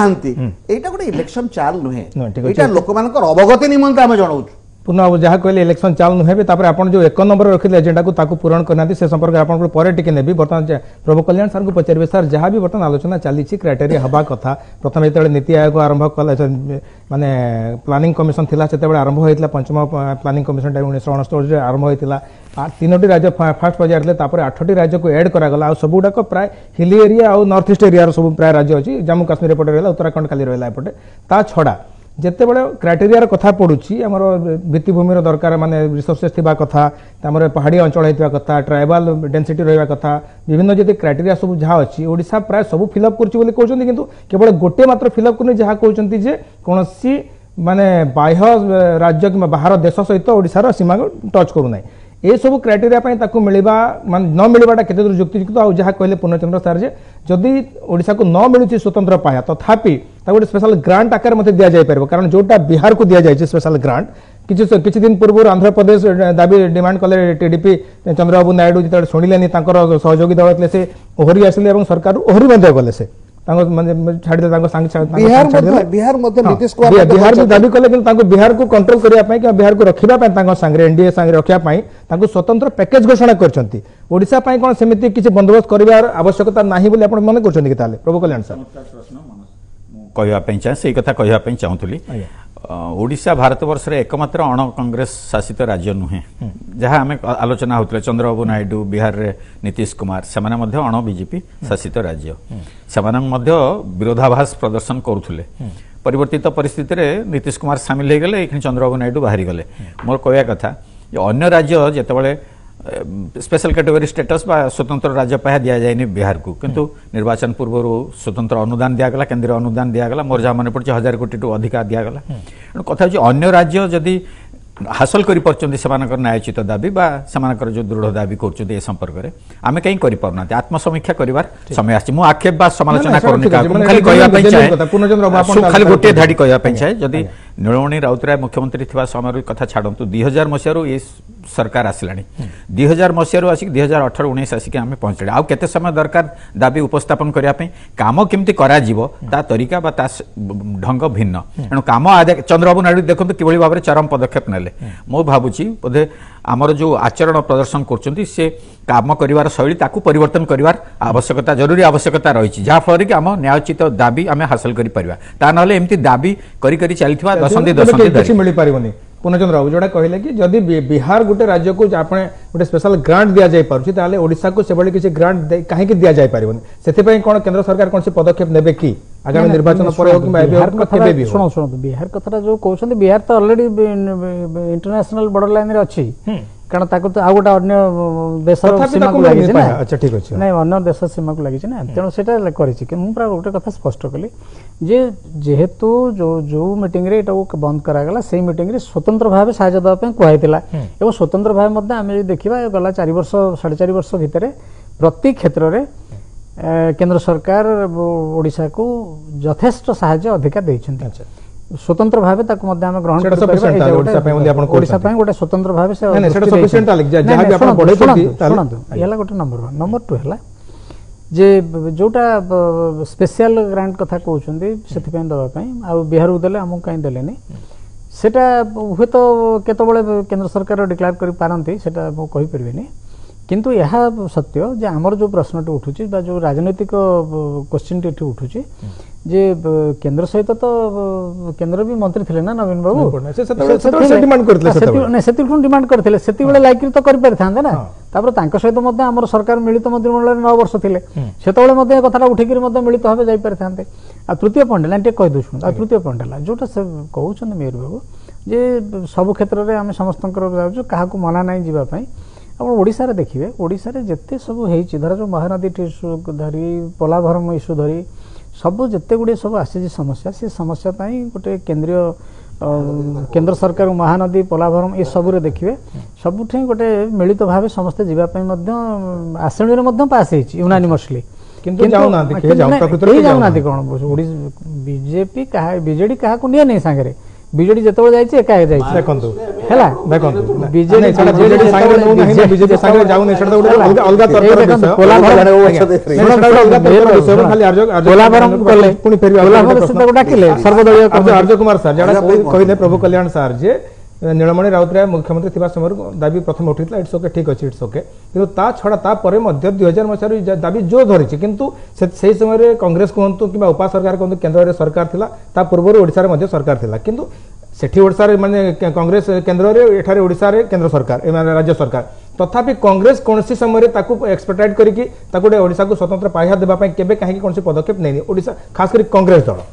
एटा गोटे इलेक्शन चाल नुहे एटा लोक मान अवगति निमंते आम जनाऊँ पुनः जहाँ कहले इलेक्शन चाल नुहे तापर आपन जो 1 नंबर रखिले एजेंडा को ताकू पूरण करना से संपर्क आपन पर टिके नेबी बर्तमान प्रभु कल्याण सर को पचारे सर जहाँ भी बर्तमान आलोचना चली क्राइटेरिया हवा कथा प्रथम जो नीति आयोग आरंभ कला माने प्लानिंग कमिशन थिला सेते आरंभ होइतला पंचम प्लानिंग कमिशन 1969 आरंभ होइतला 3टी राज्य फास्ट पर्यायर तापर 8टी राज्य को एड करागला सब गुड़ाक प्राय हिली एरिया और नॉर्थ ईस्ट एरिया सब प्राय राज्य अच्छी जम्मू काश्मीर एपटे रहा उत्तराखंड खाली रहा एपटे ता छड़ा जिते बड़े क्राइटेरिया कथा पड़ुची आमर भित्तिभूमि दरकार माने रिसोर्सेस थिबा कथा तमरे पहाड़ी अंचल होइतबा कथा ट्राइबल डेंसिटी रहिबा कथा विभिन्न जति क्राइटेरिया सब जहाँ अच्छी ओडिशा प्राय सब फिलअप करछि बोली कहउछन्ती किंतु केवल गोटे मात्र फिलअप करने जहाँ कहउछन्ती जे कोनोसी माने बाह्य राज्य कि बाहर देश सहित ओडिशार सीमा को टच करू नै ए सब क्राइटेरिया मिलवा मान न मिलवाटा केते दूर युक्तियुक्त आ जहाँ कहले पूर्णचंद्र सार जे जदि ओडिशा को न मिलुची स्वतंत्र पाया तथापि गोटे स्पेशल ग्रांट आकार मते दिया जाय परबो कारण जोटा बिहार को दिया जाय स्पेशल ग्रांट किछि दिन पूर्व आंध्र प्रदेश दाबी डिमांड कले टीडीपी चंद्रबाबू नायडू जिते शुणिलेनी सहयोगी दल से ओहरी आसिले और सरकार ओहरी मध्य गले से बिहार दाबी कले बिहार को कंट्रोल करने बिहार को रखा सांगे एनडीए सांगे रखापी स्वतंत्र पैकेज घोषणा करछंती ओडिशा पई कोन सेमिति किछि बंदोबस्त करिवार आवश्यकता नाही बोली आपण मन करछंती कि ताले प्रभु कल्याण सर कहया पई चाहे सेही कथा कहया पई चाहुतली ओडिशा भारत वर्ष रे एकमात्र अण कांग्रेस शासित राज्य नुहे जहाँ आम आलोचना होते चंद्रबाबू नायडू बिहार रे नीतीश कुमार सेमाने मध्य अण बीजेपी शासित राज्य सेमाने मध्य विरोधाभास प्रदर्शन करुले परिवर्तित परिस्थिति रे नीतीश कुमार सामिल हो गले चंद्रबाबू नायडू बाहरी गले मोर कहया कथा अन्य राज्य जेतेबेले स्पेशल कैटेगरी स्टेटस बा स्वतंत्र राज्य पाया दिया जाए बिहार को किंतु निर्वाचन पूर्व स्वतंत्र अनुदान दियागला केंद्रीय अनुदान दियागला मोर जहाँ मन पड़े 1000 कोटी टू अधिका दियागला कथा अन्य राज्य जदि हासिल कर न्यायोचित दाबी बा सेमानकर जो दृढ़ दाबी कर संपर्क में आम कहीं करना आत्मसमीक्षा कर समय आछि मु आक्षेप बा समालोचना करनी खाली खाली गोटे धाड़ी कहवाई चाहे जदि नीलमणि राउतराय मुख्यमंत्री थिबा समय कथा छाड़ू 2000 मसीह ये सरकार आसला 2000 मसीह आसिक 2018-19 आसिक आम पहुंचले आउ केते समय दरकार दाबी उपस्थापन करने काम केमती करा ता तरीका बा ता ढंग भिन्न एणु काम चंद्रबाबू नायडू देखते किभली भाव में चरम पदक्षेप नेले मो भावुची बोधे आमर जो आचरण प्रदर्शन करछंती से काम करिवार शैली ताकू परिवर्तन करिवार आवश्यकता जरूरी आवश्यकता रही जहाँ फल कि आम न्यायोचित दाबी आम हासिल करिपरिबा ता नहले एमती दाबी करी करी चलिथिबा दशंधि मिल पारिबनी पूर्णचंद्र बाबू जोड़ा कहले कि जदि बिहार गोटे राज्य को आपने गोटे स्पेशल ग्रांट दिया जाय पारुछि ताले ओडिसा को सेबळी किछि ग्रांट काहे कि दिया जाय पारिबोनी सेति पई कोन केंद्र सरकार कोन से पदक्षेप नेबे कि आगामी निर्वाचन पर हो कि बिहार को केबे भी सुनो सुनो बिहार कथा जो कहउछन बिहार तो ऑलरेडी इंटरनेशनल बॉर्डर लाइन रे अछि कारण ताको तो आ गोटा अन्य देश सीमा को लागि छै। अच्छा ठीक अछि नै अन्य देश सीमा को लागि छै ना तेनो सेटा करि छै कि मु पूरा गोटे कथा स्पष्ट कली जे जेहेतु जो मीटिंग रे एटा बंद करा गला सेही मीटिंग रे स्वतंत्र भाव सहायता दवा पे कहैतिला एवं स्वतंत्र भाव मध्ये आमे देखिबा गला 4 वर्ष 4.5 वर्ष भितरे प्रति क्षेत्र रे केंद्र सरकार ओडिसा को यथेष्ट सहायता अधिकार दैछन्ति। स्वतंत्र भाव ताको मध्ये हम ग्रहण सेटा सफिशिएंट ओडिसा पे मध्ये आपण ओडिसा पे गोटे स्वतंत्र भाव से नै सेटा सफिशिएंट आलिक जहा भी आपण बढे छथि याला गोटे नंबर 1 नंबर 2 हला जे जोटा स्पेशल ग्रांट कथा कहउछन्ती सेति पे दवा पे आ बिहार को देले हम काई देलेनी सेटा हुए तो केतबळे केंद्र सरकार डिक्लेयर करि पारंती सेटा मो कहि परबेनी किंतु यह सत्य जे हमर जो प्रश्नटी उठुची बा जो राजनीतिक क्वेश्चन टी उठुची जे केंद्र सहित तो केंद्र भी मंत्री थिले ना नवीन बाबू से डिमांड करथले सेति डिमांड करथिले सेति बेले लाइक तो करि परथांदे ना तापर तांको सहित मध्ये हमर सरकार मिलित मंत्रिमंडल 9 वर्ष थिले सेतबेले मध्ये कथाटा उठी करी मध्ये मिलित होबे जाई परथांदे आ तृतीय पॉइंट लांटे कहि दोछु आ तृतीय पॉइंट ला जोटा से कहउछन मेयर बाबू जे सब क्षेत्र रे हम समस्तंकर जाउछु काहा को मना नाही जीवा पई आपण ओडिसा रे देखिबे ओडिसा रे जत्ते सब हेछि धर जो महानदी इशू धरी पोलाभरम इशू धरी सब जत्ते गुडे सब आसी समस्या से समस्या पई गोटे केंद्रीय केंद्र सरकार महानदी पोलाभरम ए सब रे देखिबे सबठे गोटे मिलित भाव समस्त जीवा पई मध्ये आसणी रे मध्ये पास हेछि यूनानिमसली किंतु जाउ ना देखि जाउ प्रकृति जाउ ना कोन बीजेपी कहा बीजेडी कहा को निया नै संगे बीजेडी जतबे जाय छै एका जाय छै देखंतु हैला देखंतु बीजेडी संगे नो नाही बीजेपी संगे जाउ नै सेटा अलगा अलगा तरफ कोलाभरम खाली कोलाभरम कले पुनी फेरि कोलाभरम से तो डाकिले सर्वदलीय अर्ज कुमार सर जडा कहिने प्रभु कल्याण सर जे नीलमणि राउतराय मुख्यमंत्री थिबा समय दाबी प्रथम उठितला इट्स ओके ठीक अछि इट्स ओके किंतु ता छडा ता परे मध्य 2000 मसार दाबी जो धरिछि किंतु सेही समय रे कांग्रेस कोहंतु किबा उपा सरकार कोहंतु केंद्र रे सरकार थिला ता पूर्व रे ओडिसा रे मध्य सरकार थिला किंतु सेठी ओडिसा रे माने कांग्रेस केंद्र रे एठारे ओडिसा रे केंद्र सरकार ए माने राज्य सरकार तथापि कांग्रेस कोनसी समय रे ताकू एक्सपेक्टेड करिकि ताकू ओडिसा को स्वतंत्र पाइहा देबा पय केबे काहे कोनसी पदक्षेप नै ओडिसा खास करी कांग्रेस दल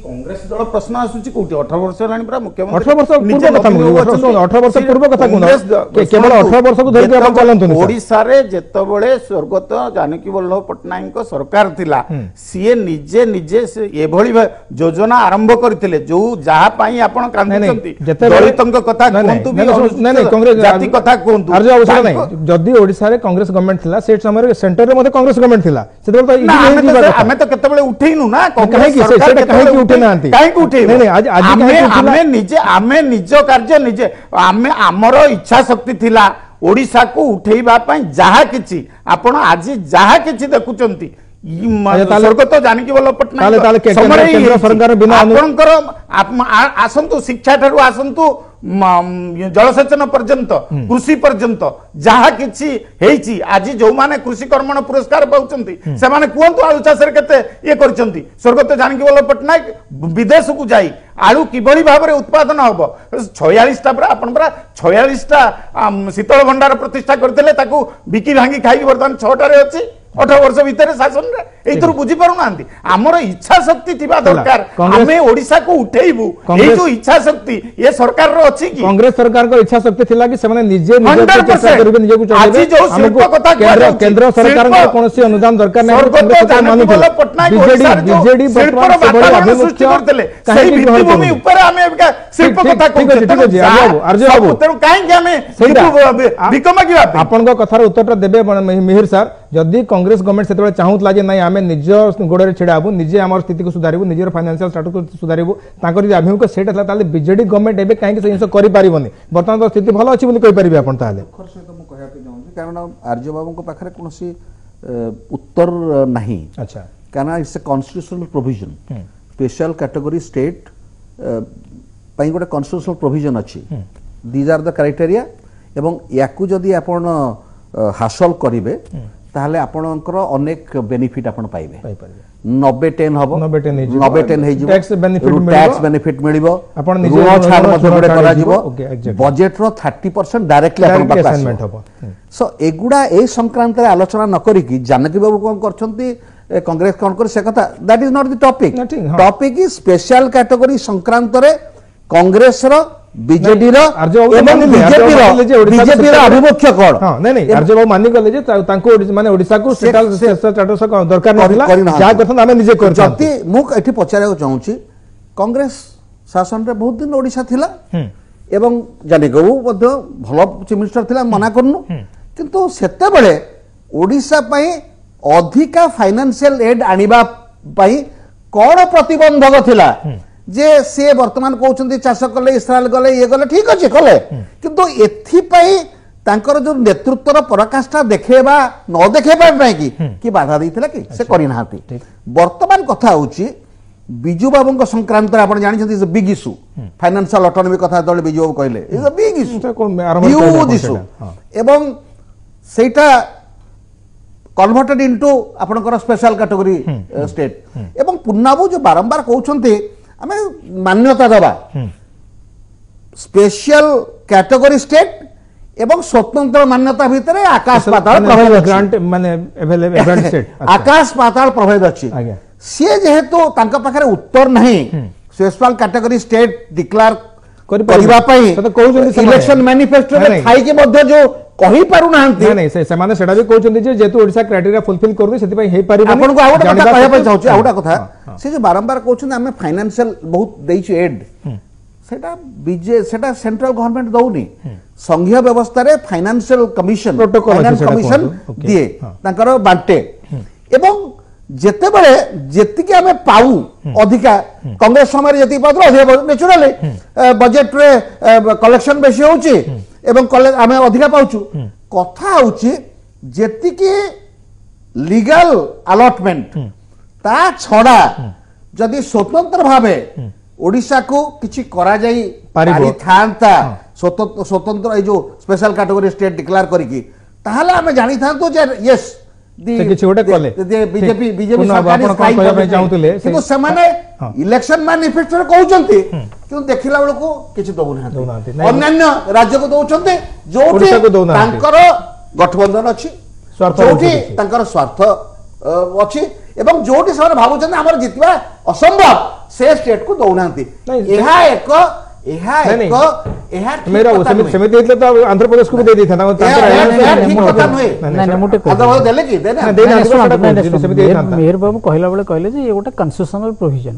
कांग्रेस दल प्रश्न आसुची कोठी 18 वर्ष हेलानी पूरा मुख्यमंत्री 18 वर्ष पूर्व कथा 18 वर्ष पूर्व कथा कोन केवल 18 वर्ष को धरि आपण चलंतु ओडिसा रे जेतबळे स्वर्गत जानकी वल्लभ पटनायक को सरकार थिला सीए निजे निजे एभଳି योजना आरंभ करथिले जो जहा पई आपण कांदिसंती दलितंक कथा कोंतु भी नै नै कांग्रेस जाति कथा कोंतु अर्ज अवसर नै जदी ओडिसा रे कांग्रेस गवर्नमेंट थिला सेट समय रे सेंटर रे मध्ये कांग्रेस गवर्नमेंट थिला सेते तो हमें तो केतबळे उठैनु ना कांग्रेस सरकार काहे उठे नांती काहे उठे नै नै आज आमे निज कार्य निजे आमे हमर इच्छा शक्ति थिला ओडिसा को उठेइबा पई जहा किछि आपण आज जहा किछि देखुचंती स्वर्गत जानकी वल्लभ पटनायक केंद्र सरकार बिना आपनकर आसंतु शिक्षा ठारू आसंतु जलसेचन पर्यंत कृषि पर्यंत जहा किछि हेछि आज जो माने कृषि कर्मण पुरस्कार पाउचंती से माने कोंतु आलू चाष रे केते ये करचंती स्वर्गत जानकी वल्लभ पटनायक विदेश को जाई आलू किभଳି भाबरे उत्पादन हबो 46 टा पर आपण पर 46 टा शीतल भंडार प्रतिष्ठा करथिले ताकू बिकी भांगी खाई वर्तमान 6 टा रे अछि 18 वर्ष भीतर शासन रे एथुर बुझी पारु नांती हमर इच्छा शक्ति थिबा दरकार हमें ओडिसा को उठेइबु ए जो इच्छा शक्ति ये सरकार रो अछि कि कांग्रेस सरकार को इच्छा शक्ति थिला कि सेमाने निजे निजे चेष्टा करबे निजे को चलेबे आज जो शिल्प कथा केंद्र सरकार को कोनोसी अनुदान दरकार नै कांग्रेस सरकार मानु बीजेडी वातावरण सृष्टि करथले सही भित्तिभूमि ऊपर हमें शिल्प कथा ठीक अर्ज बाबू काहे कि हमें बिकमा कि आपन को कथार उत्तरटा देबे मिहिर सर जदी कांग्रेस गवर्नमेंट सेतबे चाहूतला जे नै आमे निज गोडरे छिडाबु निजे हमर स्थिति को सुधारिबु निजर फाइनेंशियल स्टेटस को सुधारिबु ताकर जे अभिमुख सेटा ताले बीजेडी गवर्नमेंट एबे काहे कि सेंस करि पारिबोनी वर्तमान तो स्थिति भलो अछि बोली कहि परिबे आपण ताले खर्च तो म कहया के जाउँ कारण आर्य बाबू को पाखरे कोनोसी उत्तर नाही अच्छा कारण it's a constitutional provision special category state पई गोटे कॉन्स्टिट्यूशनल प्रोविजन अछि दीज आर द क्राइटेरिया एवं याकू जदी आपण हासिल करिवे ताहले आपणकर अनेक बेनिफिट आपण पाइबे पाइपारे 90-10 हबो 90-10 हे 90-10 हे जिवो टैक्स बेनिफिट मिलिबो आपण ऋण छाड़ मध्ये गुडे करा जिवो ओके एग्जैक्टली बजेट रो 30% डायरेक्टली आपण पास असाइनमेंट हबो सो एगुडा ए संक्रांत रे आलोचना न करी कि जानकी बाबू कोन करछंती कांग्रेस कोन कर से कथा that is not the topic topic is special category संक्रांत रे कांग्रेस रो बीजेडी रो एवं बीजेपी रो अभिमुख्य कोन हां नहीं नहीं आरजे बाबू मानि गले जे तांको माने ओडिसा को सेटल स्टेटस दरकार नथिला जा कथन आमे निजे कर जति मु एठी पचारे चाहूची कांग्रेस शासन रे बहुत दिन ओडिसा थिला एवं जानिकबू मध्ये भलो चीफ मिनिस्टर थिला मना करनु किंतु सेते बेले ओडिसा पई अधिका फाइनेंशियल एड आनिबा पई कोन प्रतिबंधक थिला जे से वर्तमान कहउछन्ती चाष कले इस्राएल गले ये गले ठीक अछि कले किंतु एथि पई तांकर जो नेतृत्वर पराकाष्ठा देखेबा न देखेबा नै कि बाधा दैथिला कि से करि नाहाती वर्तमान कथा होछि बिजू बाबूଙ୍କ संक्रांत आपण जानि छथि is a big issue financial autonomy कथा दले बिजू बाबू कहले इज अ बिग इशू एवं सेटा कन्वर्टेड इनटू आपनकर स्पेशल कैटेगरी स्टेट एवं पुन्नाबू जो बारंबार कहउछन्ती आमे मान्यता दबा स्पेशल कैटेगरी स्टेट एवं स्वतंत्र मान्यता भितर आकाश पाताल प्रभेद ग्रांट माने अवेलेबल स्टेट आकाश पाताल प्रभेद अछि से जेहेतु तांका पाखरे उत्तर नहीं स्पेशल कैटेगरी स्टेट डिक्लेयर करिबा पई इलेक्शन मैनिफेस्टो रे थाई के मध्ये जो कहि पारु नाहंती नहीं से माने सेडा भी कहउछन्ती जे जेतु ओडिसा क्राइटेरिया फुलफिल करबे सेति पई हे पारिबो आपन को आउटा कथा कहया पई चाहूची आउटा कथा से जो बारंबार कहउछन हमें फाइनेंशियल बहुत देइछु एड सेटा बीजे सेटा सेंट्रल गवर्नमेंट दउनी संघीय व्यवस्था रे फाइनेंशियल कमीशन फाइनेंस कमीशन दिए तांकर बांटे एवं जेते बेले जेति के हमें पाऊ अधिका कांग्रेस समय जेति पात्र अधिका नेचुरली बजेट रे कलेक्शन बेसी होउची एवं आमे अधिका पाउछु कथा होउची जेति के लीगल अलॉटमेंट ता छडा जदि स्वतंत्र भावे ओडिसा को किछि करा जाई पारि थांता स्वतंत्र ए जो स्पेशल कैटेगरी स्टेट डिक्लेयर करी की ताहाले हमें जानि थांतो जे यस किछि ओटे कले बीजेपी सरकार आपण कहया पय चाहूतले किंतु समाने इलेक्शन मैनिफेस्टो रे कहउचंती किंतु देखिला बेल को किछि दउ नाहंती अन्य राज्य को दउचंती जोठी तांकर गठबंधन अछि जोठी तांकर स्वार्थ अछि एवं जोठी सर भाबुचंती हमर जितबा असंभव से स्टेट को दउ नाहंती एहा एक मेरा समिति हेतले तो आंध्र प्रदेश को भी दे देथा मेहर बाबू कहला बेले कहले जे ये गोटे कन्स्टिट्यूशनल प्रोविजन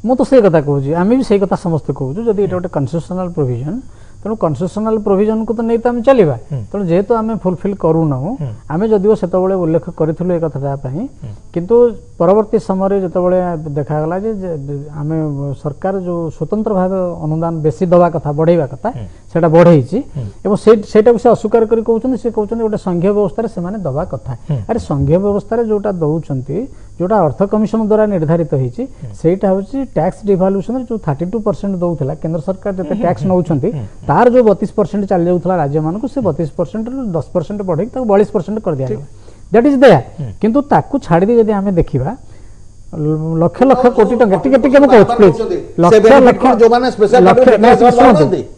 मु तो से कथा कहूँ आम भी से कथा समस्त कहूँ जदि ये गोटे कन्स्टिट्यूशनल प्रोविजन तेणु कन्स्टिट्यूशनल प्रोविजन को तो नहीं तो आम चलवा तेणु जेहेतु आम फुलफिल करूना आम जदिव से उल्लेख करूँ ये कथा किंतु परवर्ती समय जितेबाला देखागला आम सरकार जो स्वतंत्र भाव अनुदान बेसी दवा कथा बढ़ेवा कथा सेटा बढ़ई से अस्वीकार कर कहते गोटे संघीय व्यवस्था से दवा कथा अरे संघीय व्यवस्था जोटा दौरान जोटा अर्थ कमिशन द्वारा निर्धारित होती सेटा हूँ टैक्स डिवाल्यूशन जो 32% दौला केंद्र सरकार जो टैक्स नौ तार जो 32% चल जाऊला राज्य मान से 32% 10% बढ़े 42% कर दिया दैट इज देयर किंतु ताकू छाड़ी दे जदी हमें देखिबा लक्ष लक्ष कोटी टका टिके टिके मैं कहू प्लीज लक्ष लक्ष जो माने स्पेशल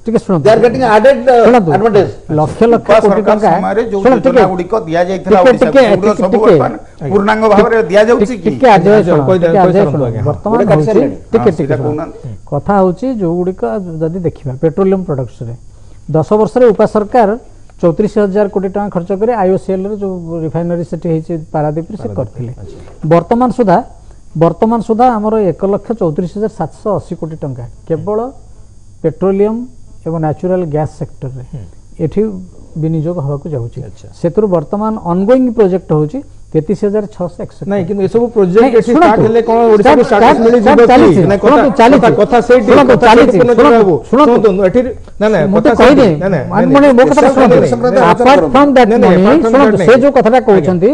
टिके सुनो they are getting added advantage लक्ष लक्ष कोटी टका हमारे जो योजना गुडी को दिया जाइथिला ओडिसा सब पूर्णांग भाव रे दिया जाउची की टिके आज वर्तमान टिके टिके कथा होची जो गुडी को जदी देखिबा पेट्रोलियम प्रोडक्ट्स रे 10 वर्ष रे उपा सरकार 34,000 कोटी टका खर्च करे आईओसीएल रे जो रिफाइनरी सेठी हेची पारादीप रे से करथिले वर्तमान सुधा आमर 1,34,780 कोटी टंका केवल पेट्रोलियम एवं नेचुरल गैस सेक्टर रे एठी विनियोग हवा को जाउची सेतुर वर्तमान ऑनगोइंग प्रोजेक्ट होची 33,661 नहीं कि सब प्रोजेक्ट एठी स्टार्ट हेले कोन ओडिसा को स्टार्ट मिली जिवो की ना कथा सेठी सुनो एठी ना ना कथा कहि दे माने मो कथा सुनो अपार्ट फ्रॉम दैट मनी सुनो से जो कथाटा कहउछंती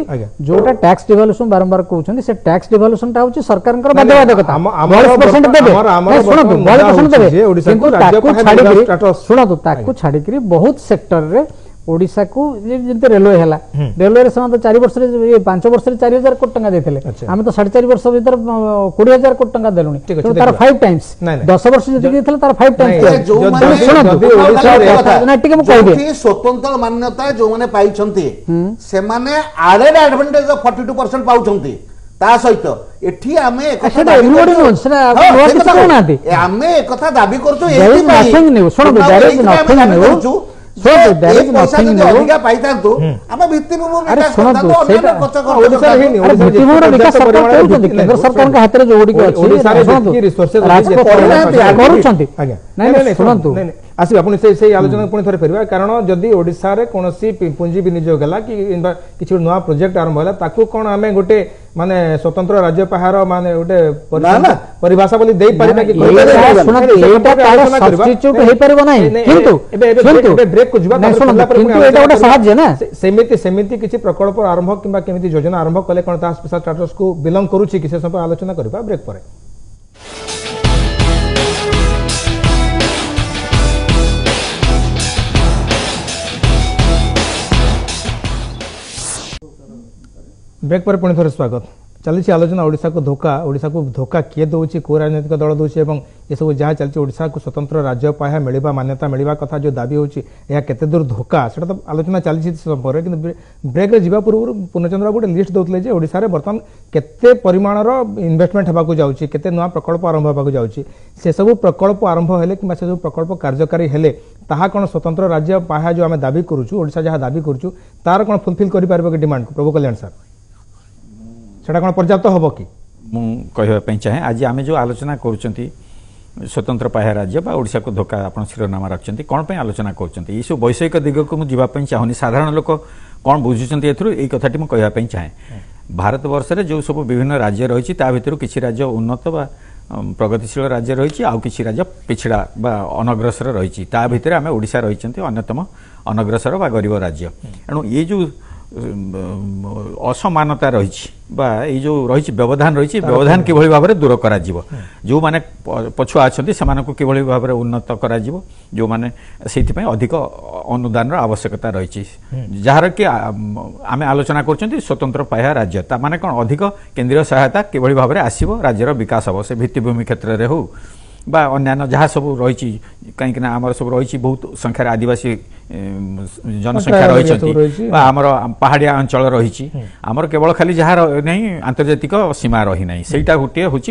जोटा टैक्स डिवल्यूशन बारंबार कहउछंती से टैक्स डिवल्यूशन टा होची सरकारनकर बाध्यबाधकता 40% देबे सुनो 40% देबे किंतु ताकू छाडी सुनो ताकू छाडी बहुत सेक्टर रे ओडिशा को जमी रेलवे है रेलवे से 4 वर्ष 5 वर्ष 4,000 कोटी टंका देते आम तो 4.5 वर्ष भर 20,000 कोटी टंका देलुनी तार 5 टाइम्स 10 वर्ष जी तार 5 टाइम्स स्वतंत्र मान्यता जो मैंने पाई से माने एडेड एडवांटेज ऑफ 42% पाउछंती ता सहित एठी आमे एक आमे एक कथा दाबी करतो एठी नथिंग न्यू सुनो there is nothing new So there is nothing new. अधिका पाइतांतु आमे भित्तिभूमि विकास करतांतु सेटा भित्तिभूमि विकास सरकार करउछंती केंद्र सरकार के हाथ रे जोडी के अछि ओडिसा रे की रिसोर्सेस करूछंती आज्ञा नै सुनंतु आसी आपण से आलोचना पुणी थरे फेरबा कारण जदि ओडिसा रे कोनोसी पुंजी विनियोग गला कि किछि नुवा प्रोजेक्ट आरंभ होला ताकू कोन आमे गोटे माने स्वतंत्र राज्य पहाड़ माने गोटे परिभाषा बोली देई परिबा कि सुनंतु एटा तार सब्स्टिट्यूट हे परबो नै किंतु एबे ब्रेक को जिबा किंतु एटा गोटे साहाय्य ना सेमिति किछि प्रकल्प आरंभ किबा केमिति योजना आरंभ कले कोन ता स्पेशल स्टेटस को बिलोंग करूछि कि से सब आलोचना करबा ब्रेक परे ब्रेक पर पुणी थोड़े स्वागत चली आलोचना ओडिशा को धोखा किए दौर को राजनीतिक दल दूसरी ये सब जहाँ चलती ओडिशा को स्वतंत्र राज्य पाया मिलवा मान्यता मिलवा कथा जो दाबी होची केते दूर धोखा से तो आलोचना चली संपर्क कि ब्रेक रे जीवा पूर्व पूर्णचंद्र गोटे लिस्ट दौले ओडिशा रे बर्तमान केते परिमाणर इन्वेस्टमेंट होगा जाउची केते नुआ प्रकल्प आरंभ होगा जाउची से सब प्रकल्प आरंभ हेले कि से सब प्रकल्प कार्यकारी हेले ताहा कोन स्वतंत्र राज्य पाया जो आम दाबी करूछु ओडिशा जहाँ दाबी करूछु तार कोन फुलफिल करि पारबो कि डिमांड को प्रभु कल्याण सर सेटा कोन पर्याप्त होबो कि मु कहबा पई चाहे आज आमे जो आलोचना करूचंती स्वतंत्र पाया राज्य बा ओडिशा को धोखा आपण शिरोनामा रखचंती कोन पे आलोचना करूचंती ई सब वैषयिक दिग को मु जीवा पई चाहनी साधारण लोक कोन बुझुचंती एथरु एई कथाटी मु कहबा पई चाहे भारत वर्ष रे जो सब विभिन्न राज्य रहिछि ता भितरु किछि राज्य उन्नत बा प्रगतिशील राज्य रहिछि आउ किछि राज्य पिछड़ा बा अनग्रसर रहिछि ता भितर आमे ओडिशा रहिचंती अन्यतम अनग्रसर बा गरीब राज्य एणु ये जो असमानता रही जो रही व्यवधान रही व्यवधान किभली भाव में दूर करा जो माने पछुआ अच्छा से किभली भाव में उन्नत करा जो माने से अधिक अनुदान आवश्यकता रही जार कि आम आलोचना कर स्वतंत्र पाया राज्य ता माने कौन अधिक केंद्रीय सहायता किभली भाव में आसो राज्यर विकास हम से भित्तिभूमि क्षेत्र में हो बा अन्य जहाँ सब रही कहीं आमर सब रही बहुत संख्यार आदिवासी जनसंख्या रही आमर पहाड़िया अंचल रही आमर केवल खाली जहाँ नहीं आंतर्जातिक सीमा रही ना सहीटा गोटे हूँ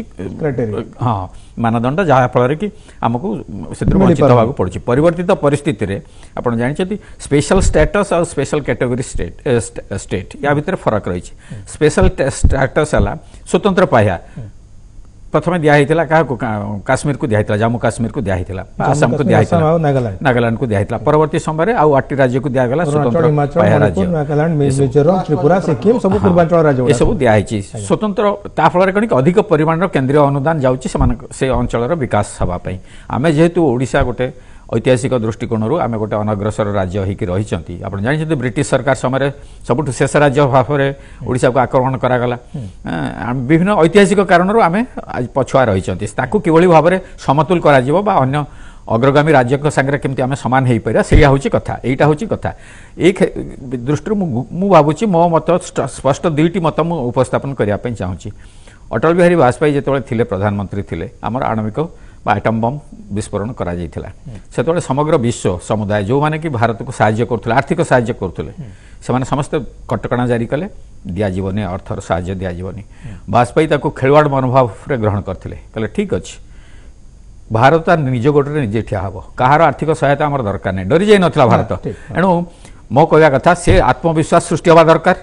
हाँ मानदंड जहाँ फल कि आमको से वंचित होगा पड़े परिवर्तित परिस्थिति रे आपड़ जानते स्पेशल स्टेटस और स्पेशल कैटेगरी स्टेट या भितर फरक रही स्पेशल स्टेटस है स्वतंत्र पाया प्रथम दिया क्या काश्मीर को दिया जम्मू काश्मीर को दिया आसाम को दिया नागालैंड को दिया परवर्ती समय आउ 8 राज्य को दिया स्वतंत्र पाया राज्य त्रिपुरा सिक्किम सब पूर्वांचल राज्य ये सब दिखाई स्वतंत्र ता फल कण अधिक परिमाण केंद्रीय अनुदान जाऊँगी अंचल विकास हाँपाई आम जेहेतु ओडिशा गोटे ऐतिहासिक दृष्टिकोण आम गोटे अनग्रसर राज्य होती आप जानते ब्रिटिश सरकार समय सबुठ शेष राज्य भाव में ओडिशा को आक्रमण करागला विभिन्न ऐतिहासिक कारण आम आज पछुआ रही किभली भाव में समतुल करा अन्य अग्रगामी राज्य सागर केमती आम सामान हो पारा से हूँ कथा यहीटा हूँ कथा ये दृष्टि मु भावुँ मो मत स्पष्ट दुईटी मत मु उपस्थापन करने चाहूँगी अटल बिहारी वाजपेयी जो प्रधानमंत्री थे आमर आणविक आइटम बम विस्फोरण करा से समग्र विश्व समुदाय जो माने कि भारत को साहाय्य करते आर्थिक साहाय्य करते से समस्त कटकणा जारी कले दिज्वनी अर्थर साहाय्य दिज्वनी वाजपेयी ताको खेलवाड़ मनोभाव रे ग्रहण करते कहले ठीक अच्छे भारत निज गोटे निजे ठिया हम कहार आर्थिक सहायता आम दरकार नहीं डरी जाई नथिला भारत एणु मो कहवा कथा से आत्मविश्वास सृष्टि हवा दरकार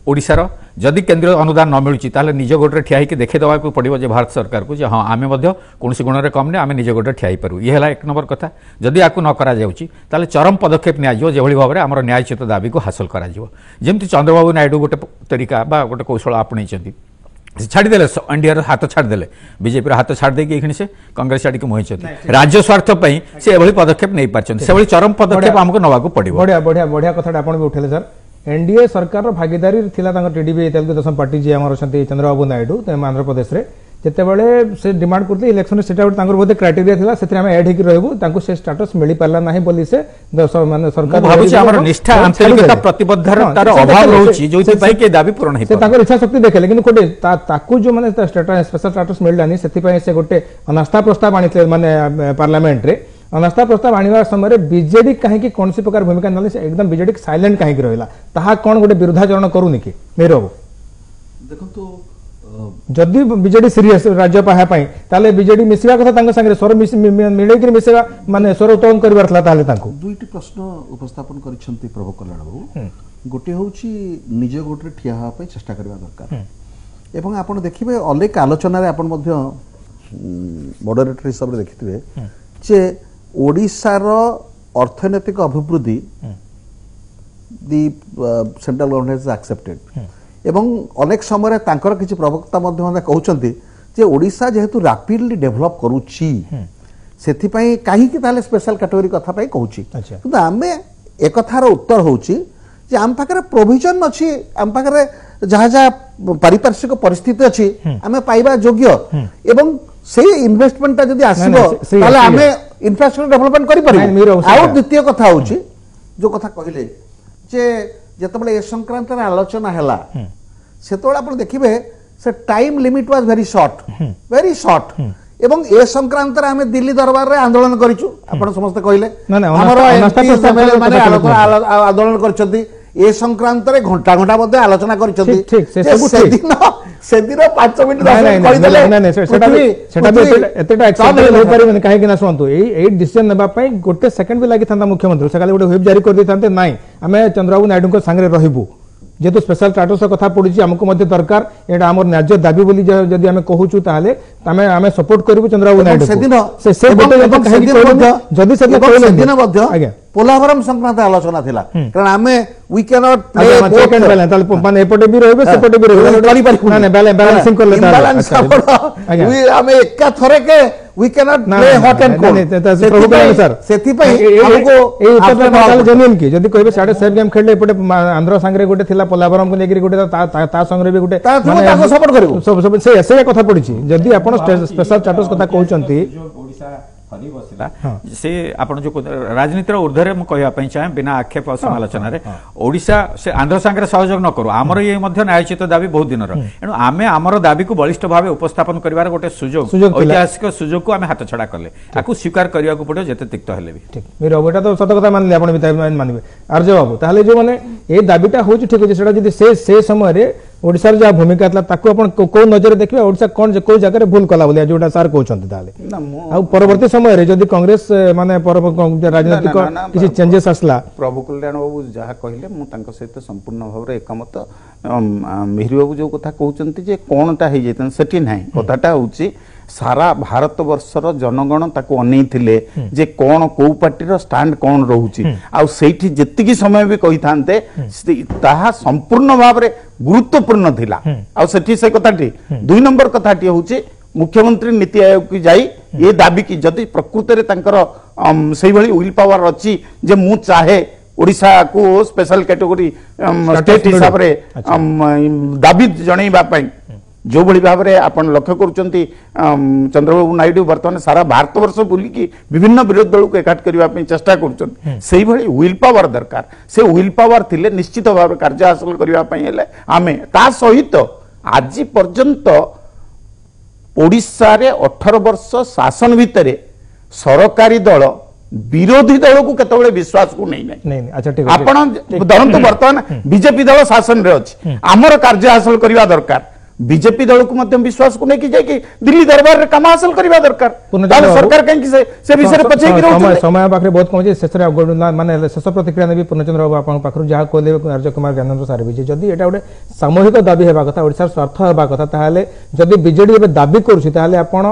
ओडिशार जदि केंद्रीय अनुदान न मिलूँ ताले निज गोटे ठिया होकर देखा पड़ो भारत सरकार को हाँ आम कौन गुण में कम नहीं आम निज गोटे ठिया पारू ये है एक नंबर कथा जदि आपको न करा चरम पदक्षेप नि भाव में आम न्यायचित दाबी को हासिल करमती चंद्रबाबू नायडू गोटे तरीका गोटे कौशल आपणई छाड़देले इंडिया हाथ छाड़देले बीजेपी हाथ छाड़दे से कांग्रेस आड़ मुही राज्य स्वार्थ से एभली पदक्षेप नहीं पार्टी से चरम पदक्षेप आमको नवाक पड़े बढ़िया बढ़िया बढ़िया कथा आप उठेले सर एनडीए सरकार भागीदारी थिला टीडीपी तेलुगु देशम पार्टी जी आम अच्छा चंद्रबाबू नायडू आंध्र प्रदेश में ଯେତେବେଳେ ସେ ଡିମାଣ୍ଡ କରୁଥିଲେ ଇଲେକ୍ସନ ସେଟା ଗୋଟେ ତାଙ୍କର ବୋଧେ କ୍ରାଇଟେରିଆ ଥିଲା ସେଥିରେ ଆମେ ଆଡ୍ ହେଇକି ରହିବୁ ତାଙ୍କୁ ସେ ଷ୍ଟାଟସ୍ ମିଳି ପାରିଲା ନାହିଁ ବୋଲି ସେ ମାନେ ସରକାର ଭାବୁଛି ଆମର ନିଷ୍ଠା ଆନ୍ତରିକତା ପ୍ରତିବଦ୍ଧତାର ଅଭାବ ରହୁଛି ଯୋଉଥି ପାଇଁ କି ଦାବି ପୂରଣ ହେଇ ସେ ତାଙ୍କର ଇଚ୍ଛା ଶକ୍ତି ଦେଖେଇଲେ କିନ୍ତୁ ଗୋଟେ ତାକୁ ଯୋଉ ମାନେ ସ୍ପେଶାଲ ଷ୍ଟାଟସ୍ ମିଳିଲାନି ସେଥିପାଇଁ ସେ ଗୋଟେ ଅନାସ୍ଥା ପ୍ରସ୍ତାବ ଆଣିଥିଲେ ମାନେ ପାର୍ଲାମେଣ୍ଟରେ अनास्था प्रस्ताव आने समय बीजेडी कहीं कौन प्रकार भूमिका ना एकदम बीजेडी साइलेंट कहीं रहा ताहा कौन गोटे विरोधाचरण करूनी कि मेरे बाबू देखो जदि बीजेडी सीरीयस राज्य पाहापाई ताले बीजेडी मिसिबा कथा संगे स्वर मिलेक मिसेवा माने स्वर उत्तोलन करबार थला ताले तांको दुईटी प्रश्न उपस्थापन करिसंती प्रभु कल्याण बाबू गोटे होची निज गोटे ठिया होवा पई चेष्टा करबा दरकार एवं आपण देखिबे अनेक आलोचना रे आपण मध्य मॉडरेटर हिसाब रे देखिथिबे जे ओडिसा रो अर्थनैतिक अभिवृद्धि the central government is accepted एवं अनेक समय तांकर किछि प्रवक्ता मध्य कहउचंती जे ओडिसा जेहेतु रैपिडली डेवलप करूची सेथि पई काहे कि ताले स्पेशल कैटेगरी कथा पई कहउची किंतु आमे एक कथार उत्तर होउची जे आम पाखरे प्रोविजन अछि आम पाखरे जहा जहा पारिपार्श्विक परिस्थिति अछि आमे पाइबा योग्य एवं से इन्वेस्टमेंट जदि आसीबो ताले आमे इंफ्रास्ट्रक्चर डेवलपमेंट करि परिबो आउ द्वितीय कथा होउची जो कथा कहिले जे जेतबेले ए संक्रांत रे आलोचना हैला सेतोळे आपण देखिबे से time limit was very short एवं ए संक्रांत रे हमें दिल्ली दरबार रे आंदोलन करिछु आपण समस्त कहिले हमर माने आंदोलन करछथि ए संक्रांत रे घंटा घंटा मध्ये आलोचना करछथि ठीक से दिन 5 मिनिट 10 मिनिट कहि देले नै सेटा भी एतेटा एक्सेप्टेबल हो परिबे काहे कि ना सुनतु ए डिसीजन नेबा पई गोटे सेकंड भी लागि थांता मुख्यमंत्री सकाले गोटे व्हिप जारी कर दिथांते नै हमें चंद्रबाबू नायडू को संगे रहिबु जेतु स्पेशल स्टेटस कथा पड़ी हमको मध्य दरकार एटा हमर न्याय दाबी बोली जदि हमें कहूछु ताले तमे हमें सपोर्ट करबु चंद्रबाबू नायडू से दिन से जदि से दिन मध्य पोलावरम संक्रांत आलोचना थिला कारण हमें we can not play both balance ताले माने एपटे भी रहबे सेपटे भी रहबे करि पारि ना बैलेंसिंग कर लेता बैलेंस वी हमें एका थरे के we can not play hot and cold Prabhu Kalyan sir सेति पई हमको ए उत्तर ताले जेन्युइन की जदि कहबे साडे सेफ गेम खेलले एपटे आंध्र संगरे गोटे थिला पोलावरम को लेकरी गोटे ता संगरे भी गोटे माने ताको सपोर्ट करिवो सब से कथा पड़ी जदि आपण स्पेशल स्टेटस कथा कहउचंती ओडिसा हरि बसिला से आपण जो राजनीतिर ऊर्ध्वरे म कहया पई चाहे बिना आक्षेप और समालोचना रे ओडिसा से आंध्र संगे सहयोग न करू हमर ये मध्य न्यायचित दाबी बहुत दिन एणु आमे हमर दाबी को बलिष्ठ भाव उपस्थापन करिवार गोटे सुजोग ऐतिहासिक सुजोग को आमे हाथ छडा करले आकु स्वीकार करिया को पड़ो जते तिक्त हेले भी ठीक मेरे ओबेटा तो सत कथा मानले आपण भी मानबे आर्ज बाबू ताले जो माने ए दाबीटा होची ठीक अछि सेटा जदी से समय रे ओडिसा रे जा भूमिका था ताकू आपण को नजर देखबे ओडिसा कोन को जगह रे भूल कला बोलिया जोटा सर कहउचंती ताले आ परवर्ती समय रे जदी कांग्रेस माने राजनीतिक किसी चेंजेस आसला प्रभु कल्याण बाबू जहा कहिले मु तांको सहित संपूर्ण भाव रे एकमत मिहिर बाबू जो कथा कहउचंती जे कोनटा हे जेतन सेठी नाही कथाटा होउची सारा भारत वर्षर जनगण ताको अनै थिले जे कोन को पार्टी रो स्टैंड कोन रहउची आ सेठी जत्तिकी समय भी कहि थानते ताहा संपूर्ण भाव रे गुरुत्वपूर्ण थिला आ सेठी से कथाटी दुई नंबर कथाटी होउची मुख्यमंत्री नीति आयोग की जाई ये दाबी की जदि प्रकृति रे तांकर सेही भली विल पावर अछि जे मु चाहे ओडिसा को स्पेशल कैटेगरी स्टेट हिसाब रे दाबी जणैबा पई जो भली भाव रे आपण लक्ष्य करूचंती चंद्रबाबू नायडू वर्तमान सारा भारत वर्ष बुली की विभिन्न विरोधी दल को एकाठ करबा पई चेष्टा करूचंती सेही भली विल पावर दरकार से विल पावर थिले निश्चित भाव कार्य हासिल करबा पई हेले आमे ता सहित आज पर्यंत ओडिसा रे 18 वर्ष शासन भितरे सरकारी दल विरोधी दल को केतबेले विश्वास को नहीं अच्छा ठीक आपण धरंतु वर्तमान बीजेपी दल शासन रे अछि हमर कार्य हासिल करबा दरकार बीजेपी दल को मध्यम विश्वास को नहीं कि दिल्ली दरबार रे काम हासिल करबा दरकार ताले सरकार कहीं से विषय रे पछे कि समय पाखरे बहुत कम जे शेष माने शेष प्रतिक्रिया नेबी पूर्णचंद्र बाबू आपण पाखरु जहा कोले आर्य कुमार ज्ञानेंद्र सार भी जदी एटा गोटे सामूहिक दाबी हेबा कथा ओडिसा स्वार्थ हेबा कथा ताले जदी बीजेडी एबे दाबी करूछि ताले आपण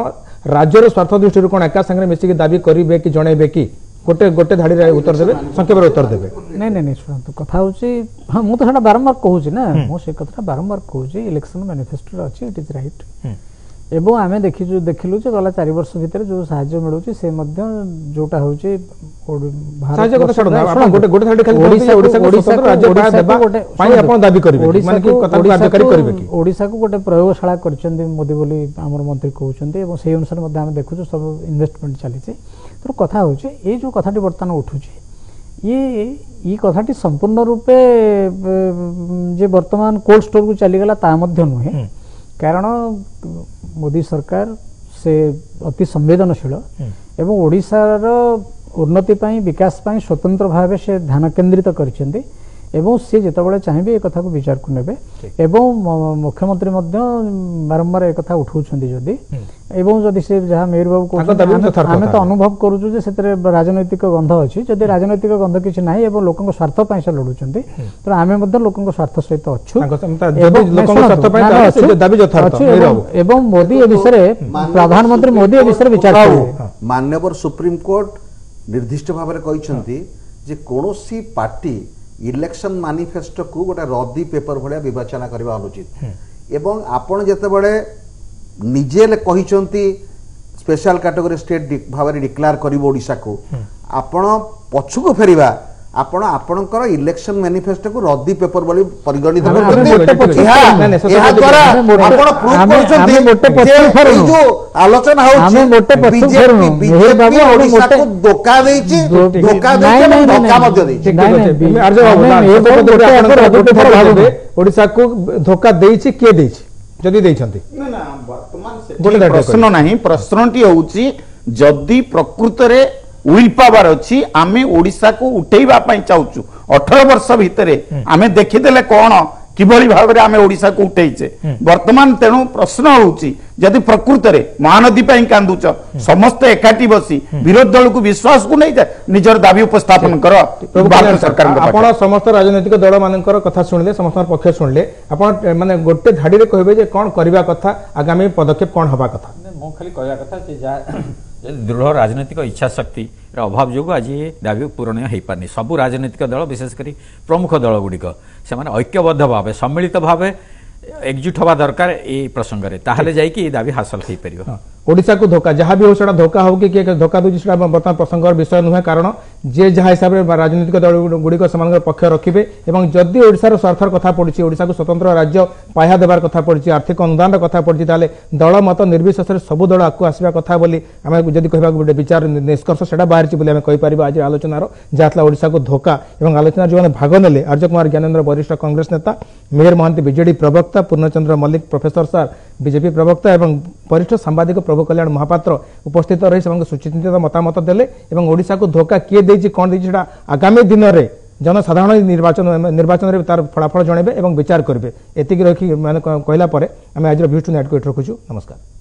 राज्यर स्वार्थ दृष्टि कोन एका संगे मिसी के दाबी करिवे कि जणैबे कि गोटे गोटे धाड़ी रे उत्तर देबे संक्षेप रे उत्तर देबे नहीं सुनतु कथा होची हां मु तो सेटा बारंबार कहूची ना मु से कथा बारंबार कहूची इलेक्शन मैनिफेस्टो अछि इट इज राइट एवं आम देखिलु जे गला 4 वर्ष भितर जो साहाय्य मिलुची से मध्य जोटा होची साहाय्य कथा छाड़ आपण गोटे साइड खाली ओडिसा को स्वतंत्र राज्य पाया देबा पाई आपण दाबी करिवे माने कि कथा कार्यकारी करिवे कि ओडिसा को गोटे प्रयोगशाला करचंदी मोदी बोली हमर मंत्री कहउचंदी एवं सेही अनुसार मध्य हम देखुछु सब इन्वेस्टमेंट चलीचे तो कथा होची ए जो कथाटी वर्तमान उठुची ये कथाटी संपूर्ण रूपे जे वर्तमान कोल्ड स्टोर को चली गला ता मध्य नुहे कारण मोदी सरकार से अति संवेदनशील एवं ओडिशार उन्नति पाई विकास पाई स्वतंत्र भाव से ध्यान केंद्रित करछन्ती एवं सी जेतबेले चाहिए ए कथा को विचार को नेबे एवं मुख्यमंत्री मध्य बारंबार ए कथा उठाउछन्ती जदी एवं जदी से जहा मेयर बाबू को हमें तो अनुभव करूछु जे सेतरे राजनैतिक गंध अछि जदी राजनैतिक गंध किछि नाही एवं लोकन स्वार्थ पाई से लडुछन्ती तो आमे मध्य लोकन स्वार्थ सहित अछु लोकन स्वार्थ पाई से दाबी यथार्थ एवं मोदी ए विषय प्रधानमंत्री मोदी ए विषय विचार करिवे माननीय सुप्रीम कोर्ट निर्दिष्ट भाव में कहते जे कौनसी पार्टी इलेक्शन मैनिफेस्टो को गोटे रद्दी पेपर भाया विवेचना करने अनुचित एवं आपण जेतेबेले निजे कहते स्पेशल कैटेगरी स्टेट भाव में डिक्लेयर कर ओडिशा को आपण पछुको फेरिबा आपण आपणकर इलेक्शन मैनिफेस्टो को रद्दी पेपर बोली परिगणित जो आलोचना ओडिशा को धोखा देछि के देछि जदी देछंती प्रश्न नहीं प्रश्नटी होउची जदी प्रकृत रे विल पावर अच्छी आमे ओडिशा को उठेबा पई चाहूचु 18 वर्ष भितरे आमे देखिदेले कोन किभली भाव रे आमे ओडिशा को उठेइचे वर्तमान तेनु प्रश्न होउची जदि प्रकृत रे महानदी पई कांदुच समस्त एकाठी बसी विरोध दल को विश्वास को नहीं जाए निजर दाबी उपस्थापन कर भारत सरकार आपण समस्त राजनीतिक दल मानकर कथा सुनले समस्त पक्ष सुनले आपण माने गोटे धाडी रे कहबे जे कोन करबा कथा आगामी पदक्षेप कोन हबा कथा मो खाली कहया कथा जे दृढ़ राजनीतिक इच्छा शक्ति अभाव जो आज ये दाबी पूरण हो पारनी सबू राजनीतिक दल विशेषकर प्रमुख दल गुड़िक से ऐक्यबद्ध भाव सम्मिलित भाव एकजुट हवा दरकार ये प्रसंग में ताहले जाइए दाबी हासिल हो पार ओडिशा को धोखा जहाँ भी हो सेटा धोखा हो कि धोखा दूसरी बर्तमान प्रसंग विषय नुहे कारण जे जहाँ हिसाब से राजनीतिक दल गुड़िक से पक्ष रखिए और जदि ओडिशार स्वार्थर कथा पड़ी ओडिशा को स्वतंत्र राज्य पाया देवार कथा पड़ी आर्थिक अनुदान कथा पड़ी ताले दल मत निर्विशेष सबू दल आगे आसवा कथा बोली आम जब कह गोटे विचार निष्कर्ष से बाहर कहीपर आज आलोचनार जहाँ ओडिशा को धोखा और आलोचना जो भाग नेले आर्य कुमार ज्ञानेन्द्र वरिष्ठ कांग्रेस नेता मेहर महांती बीजेडी प्रवक्ता पूर्णचंद्र मल्लिक प्रोफेसर सार बीजेपी प्रवक्ता और वरिष्ठ सांबादिक प्रभु कल्याण महापात्र उपस्थित रही सुचिंतित मतामत देले और ओडिशा को धोखा किए देछि कोन देछि सेटा आगामी दिन में जनसाधारण निर्वाचन में तार फलाफल जणेबे और विचार करेंगे एतिक रखी माने कहला परे आम आज भ्यूज टू नाइट को रखुछु नमस्कार।